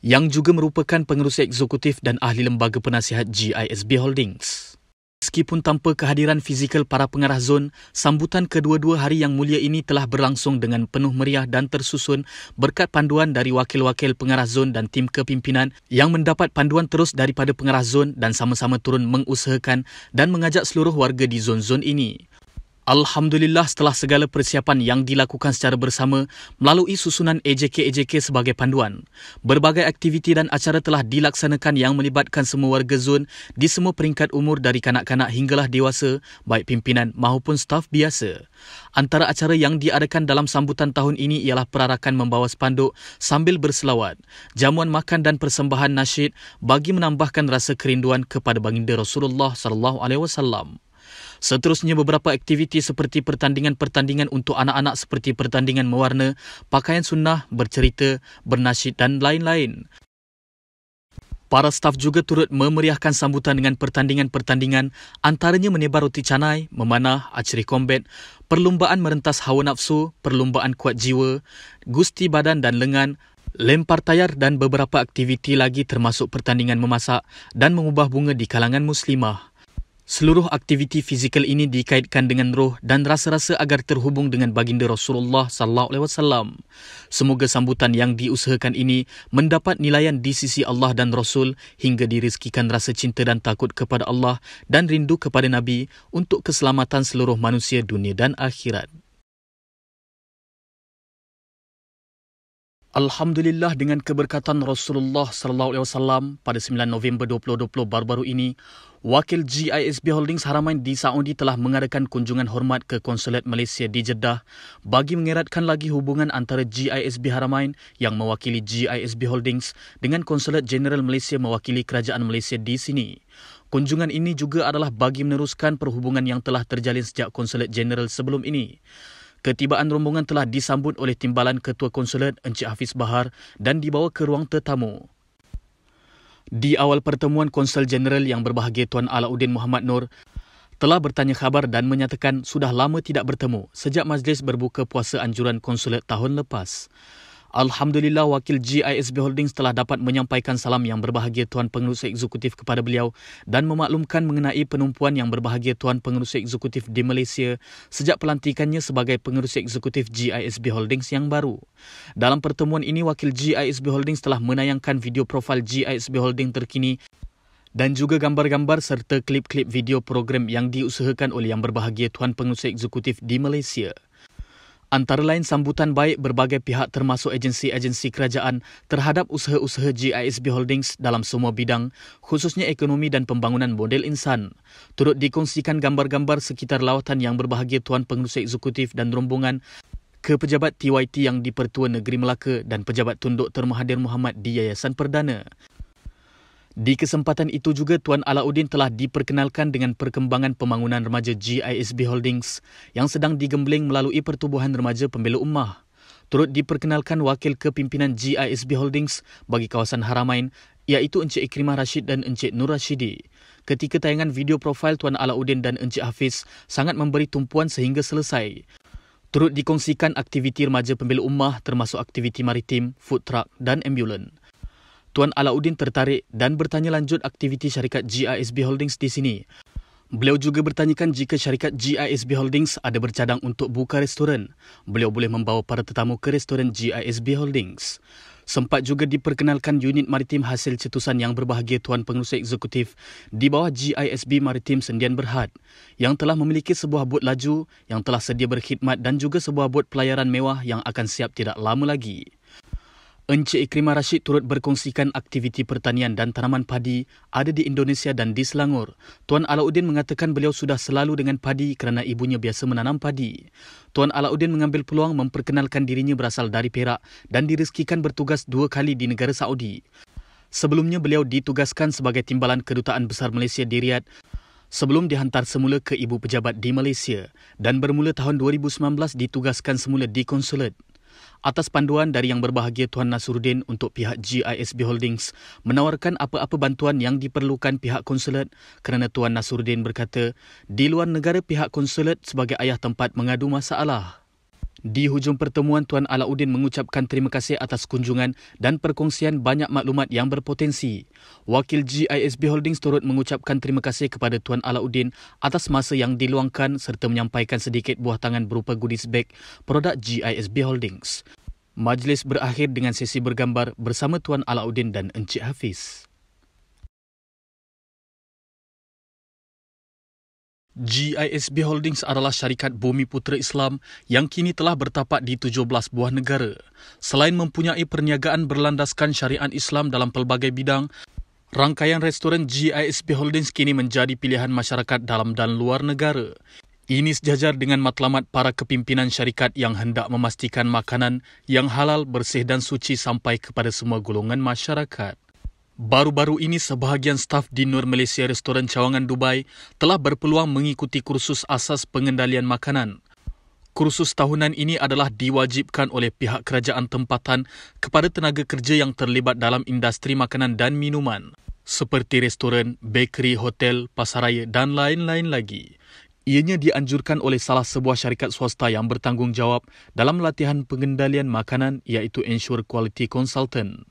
H: yang juga merupakan pengerusi eksekutif dan ahli lembaga penasihat GISB Holdings. Meskipun tanpa kehadiran fizikal para pengarah zon, sambutan kedua-dua hari yang mulia ini telah berlangsung dengan penuh meriah dan tersusun berkat panduan dari wakil-wakil pengarah zon dan tim kepimpinan yang mendapat panduan terus daripada pengarah zon dan sama-sama turun mengusahakan dan mengajak seluruh warga di zon-zon ini. Alhamdulillah, setelah segala persiapan yang dilakukan secara bersama melalui susunan AJK sebagai panduan, berbagai aktiviti dan acara telah dilaksanakan yang melibatkan semua warga zon di semua peringkat umur dari kanak-kanak hinggalah dewasa, baik pimpinan maupun staf biasa. Antara acara yang diadakan dalam sambutan tahun ini ialah perarakan membawa spanduk sambil berselawat, jamuan makan dan persembahan nasyid bagi menambahkan rasa kerinduan kepada baginda Rasulullah SAW. Seterusnya, beberapa aktiviti seperti pertandingan-pertandingan untuk anak-anak seperti pertandingan mewarna, pakaian sunnah, bercerita, bernasyid dan lain-lain. Para staf juga turut memeriahkan sambutan dengan pertandingan-pertandingan antaranya menebar roti canai, memanah, archery combat, perlumbaan merentas hawa nafsu, perlumbaan kuat jiwa, gusti badan dan lengan, lempar tayar dan beberapa aktiviti lagi termasuk pertandingan memasak dan mengubah bunga di kalangan muslimah. Seluruh aktiviti fizikal ini dikaitkan dengan roh dan rasa-rasa agar terhubung dengan baginda Rasulullah SAW. Semoga sambutan yang diusahakan ini mendapat nilaian di sisi Allah dan Rasul hingga dirizkikan rasa cinta dan takut kepada Allah dan rindu kepada Nabi untuk keselamatan seluruh manusia dunia dan akhirat. Alhamdulillah, dengan keberkatan Rasulullah SAW pada 9 November 2020 baru-baru ini, wakil GISB Holdings Haramain di Saudi telah mengadakan kunjungan hormat ke Konsulat Malaysia di Jeddah bagi mengeratkan lagi hubungan antara GISB Haramain yang mewakili GISB Holdings dengan Konsulat Jeneral Malaysia mewakili Kerajaan Malaysia di sini. Kunjungan ini juga adalah bagi meneruskan perhubungan yang telah terjalin sejak Konsulat Jeneral sebelum ini. Ketibaan rombongan telah disambut oleh Timbalan Ketua Konsulat Encik Hafiz Bahar dan dibawa ke ruang tetamu. Di awal pertemuan, Konsul Jeneral yang berbahagia Tuan Alauddin Muhammad Nur telah bertanya khabar dan menyatakan sudah lama tidak bertemu sejak majlis berbuka puasa anjuran konsulat tahun lepas. Alhamdulillah, wakil GISB Holdings telah dapat menyampaikan salam yang berbahagia Tuan Pengerusi Eksekutif kepada beliau dan memaklumkan mengenai penumpuan yang berbahagia Tuan Pengerusi Eksekutif di Malaysia sejak pelantikannya sebagai Pengerusi Eksekutif GISB Holdings yang baru. Dalam pertemuan ini, wakil GISB Holdings telah menayangkan video profil GISB Holdings terkini dan juga gambar-gambar serta klip-klip video program yang diusahakan oleh yang berbahagia Tuan Pengerusi Eksekutif di Malaysia. Antara lain sambutan baik berbagai pihak termasuk agensi-agensi kerajaan terhadap usaha-usaha GISB Holdings dalam semua bidang, khususnya ekonomi dan pembangunan model insan. Turut dikongsikan gambar-gambar sekitar lawatan yang berbahagia Tuan Pengerusi Eksekutif dan rombongan ke pejabat TYT yang di-Pertua Negeri Melaka dan pejabat tunduk Dr. Mahathir Mohamad di Yayasan Perdana. Di kesempatan itu juga Tuan Alauddin telah diperkenalkan dengan perkembangan pembangunan remaja GISB Holdings yang sedang digembleng melalui Pertubuhan Remaja Pembela Ummah. Turut diperkenalkan wakil kepimpinan GISB Holdings bagi kawasan Haramain iaitu Encik Ikrimah Rashid dan Encik Nur Rashidi. Ketika tayangan video profil Tuan Alauddin dan Encik Hafiz sangat memberi tumpuan sehingga selesai. Turut dikongsikan aktiviti remaja Pembela Ummah termasuk aktiviti maritim, food truck dan ambulan. Tuan Alauddin tertarik dan bertanya lanjut aktiviti syarikat GISB Holdings di sini. Beliau juga bertanyakan jika syarikat GISB Holdings ada bercadang untuk buka restoran, beliau boleh membawa para tetamu ke restoran GISB Holdings. Sempat juga diperkenalkan unit maritim hasil cetusan yang berbahagia Tuan Pengerusi Eksekutif di bawah GISB Maritim Sendian Berhad yang telah memiliki sebuah bot laju yang telah sedia berkhidmat dan juga sebuah bot pelayaran mewah yang akan siap tidak lama lagi. Encik Ikrimah Rashid turut berkongsikan aktiviti pertanian dan tanaman padi ada di Indonesia dan di Selangor. Tuan Alauddin mengatakan beliau sudah selalu dengan padi kerana ibunya biasa menanam padi. Tuan Alauddin mengambil peluang memperkenalkan dirinya berasal dari Perak dan direzekikan bertugas 2 kali di negara Saudi. Sebelumnya beliau ditugaskan sebagai Timbalan Kedutaan Besar Malaysia di Riyadh sebelum dihantar semula ke ibu pejabat di Malaysia dan bermula tahun 2019 ditugaskan semula di konsulat. Atas panduan dari Yang Berbahagia Tuan Nasruddin untuk pihak GISB Holdings menawarkan apa-apa bantuan yang diperlukan pihak konsulat kerana Tuan Nasruddin berkata di luar negara pihak konsulat sebagai ayah tempat mengadu masalah. Di hujung pertemuan, Tuan Alauddin mengucapkan terima kasih atas kunjungan dan perkongsian banyak maklumat yang berpotensi. Wakil GISB Holdings turut mengucapkan terima kasih kepada Tuan Alauddin atas masa yang diluangkan serta menyampaikan sedikit buah tangan berupa goodies bag produk GISB Holdings. Majlis berakhir dengan sesi bergambar bersama Tuan Alauddin dan Encik Hafiz. GISB Holdings adalah syarikat Bumi Putera Islam yang kini telah bertapak di 17 buah negara. Selain mempunyai perniagaan berlandaskan syariat Islam dalam pelbagai bidang, rangkaian restoran GISB Holdings kini menjadi pilihan masyarakat dalam dan luar negara. Ini sejajar dengan matlamat para kepimpinan syarikat yang hendak memastikan makanan yang halal, bersih dan suci sampai kepada semua golongan masyarakat. Baru-baru ini, sebahagian staf di Nur Malaysia Restoran Cawangan Dubai telah berpeluang mengikuti kursus asas pengendalian makanan. Kursus tahunan ini adalah diwajibkan oleh pihak kerajaan tempatan kepada tenaga kerja yang terlibat dalam industri makanan dan minuman, seperti restoran, bakery, hotel, pasaraya dan lain-lain lagi. Ianya dianjurkan oleh salah sebuah syarikat swasta yang bertanggungjawab dalam latihan pengendalian makanan iaitu Ensure Quality Consultant.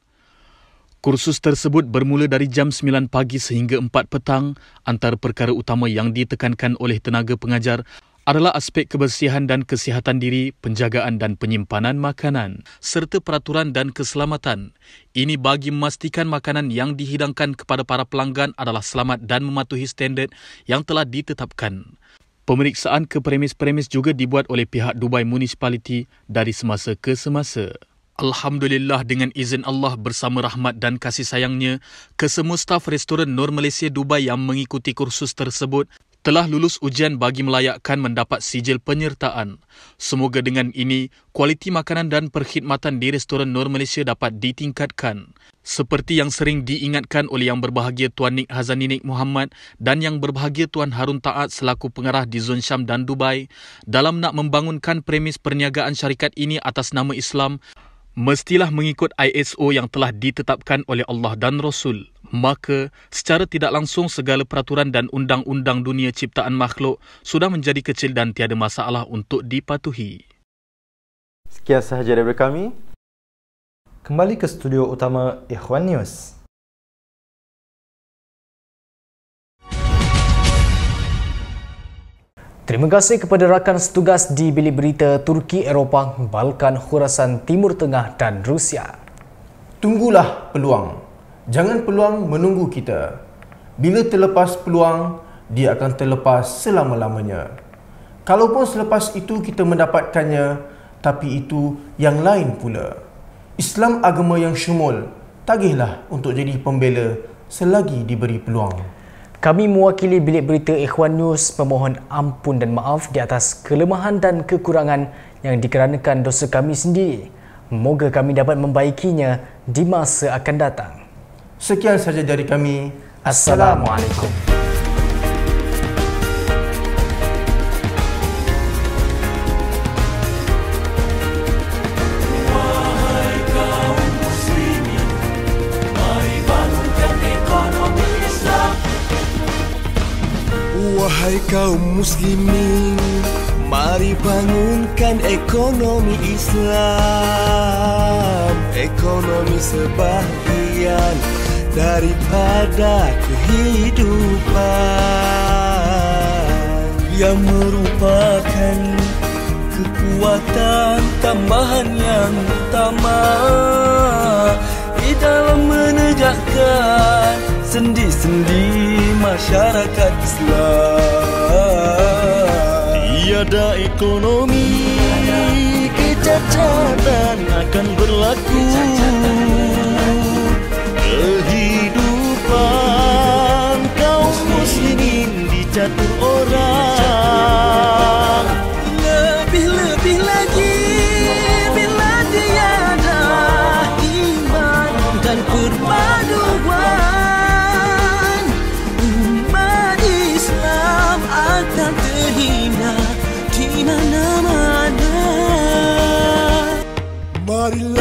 H: Kursus tersebut bermula dari jam 9 pagi sehingga 4 petang. Antara perkara utama yang ditekankan oleh tenaga pengajar adalah aspek kebersihan dan kesihatan diri, penjagaan dan penyimpanan makanan, serta peraturan dan keselamatan. Ini bagi memastikan makanan yang dihidangkan kepada para pelanggan adalah selamat dan mematuhi standard yang telah ditetapkan. Pemeriksaan ke premis-premis juga dibuat oleh pihak Dubai Municipality dari semasa ke semasa. Alhamdulillah, dengan izin Allah bersama rahmat dan kasih sayangnya, kesemua staf restoran Nur Malaysia Dubai yang mengikuti kursus tersebut telah lulus ujian bagi melayakkan mendapat sijil penyertaan. Semoga dengan ini, kualiti makanan dan perkhidmatan di restoran Nur Malaysia dapat ditingkatkan. Seperti yang sering diingatkan oleh Yang Berbahagia Tuan Nik Hazani Nik Muhammad dan Yang Berbahagia Tuan Harun Taat selaku pengarah di Zon Syam dan Dubai, dalam nak membangunkan premis perniagaan syarikat ini atas nama Islam, mestilah mengikut ISO yang telah ditetapkan oleh Allah dan Rasul. Maka, secara tidak langsung segala peraturan dan undang-undang dunia ciptaan makhluk sudah menjadi kecil dan tiada masalah untuk dipatuhi.
G: Sekian sahaja daripada kami. Kembali ke studio utama Ikhwan News.
A: Terima kasih kepada rakan setugas di Bilik Berita Turki Eropah, Balkan, Khurasan, Timur Tengah dan Rusia.
B: Tunggulah peluang. Jangan peluang menunggu kita. Bila terlepas peluang, dia akan terlepas selama-lamanya. Kalaupun selepas itu kita mendapatkannya, tapi itu yang lain pula. Islam agama yang syumul, tagihlah untuk jadi pembela selagi diberi peluang.
A: Kami mewakili Bilik Berita Ikhwan News memohon ampun dan maaf di atas kelemahan dan kekurangan yang dikarenakan dosa kami sendiri. Moga kami dapat membaikinya di masa akan datang.
B: Sekian sahaja dari kami.
A: Assalamualaikum.
I: Wahai kaum muslimin, mari bangunkan ekonomi Islam. Ekonomi sebahagian daripada kehidupan yang merupakan kekuatan tambahan yang utama di dalam menegakkan sendi-sendi masyarakat Islam. Tiada ekonomi, kecacatan akan berlaku. Kehidupan kaum muslimin dicatur orang. Lebih-lebih lagi bila tiada iman dan perpaduan, umat Islam akan terhina di mana-mana. Marilah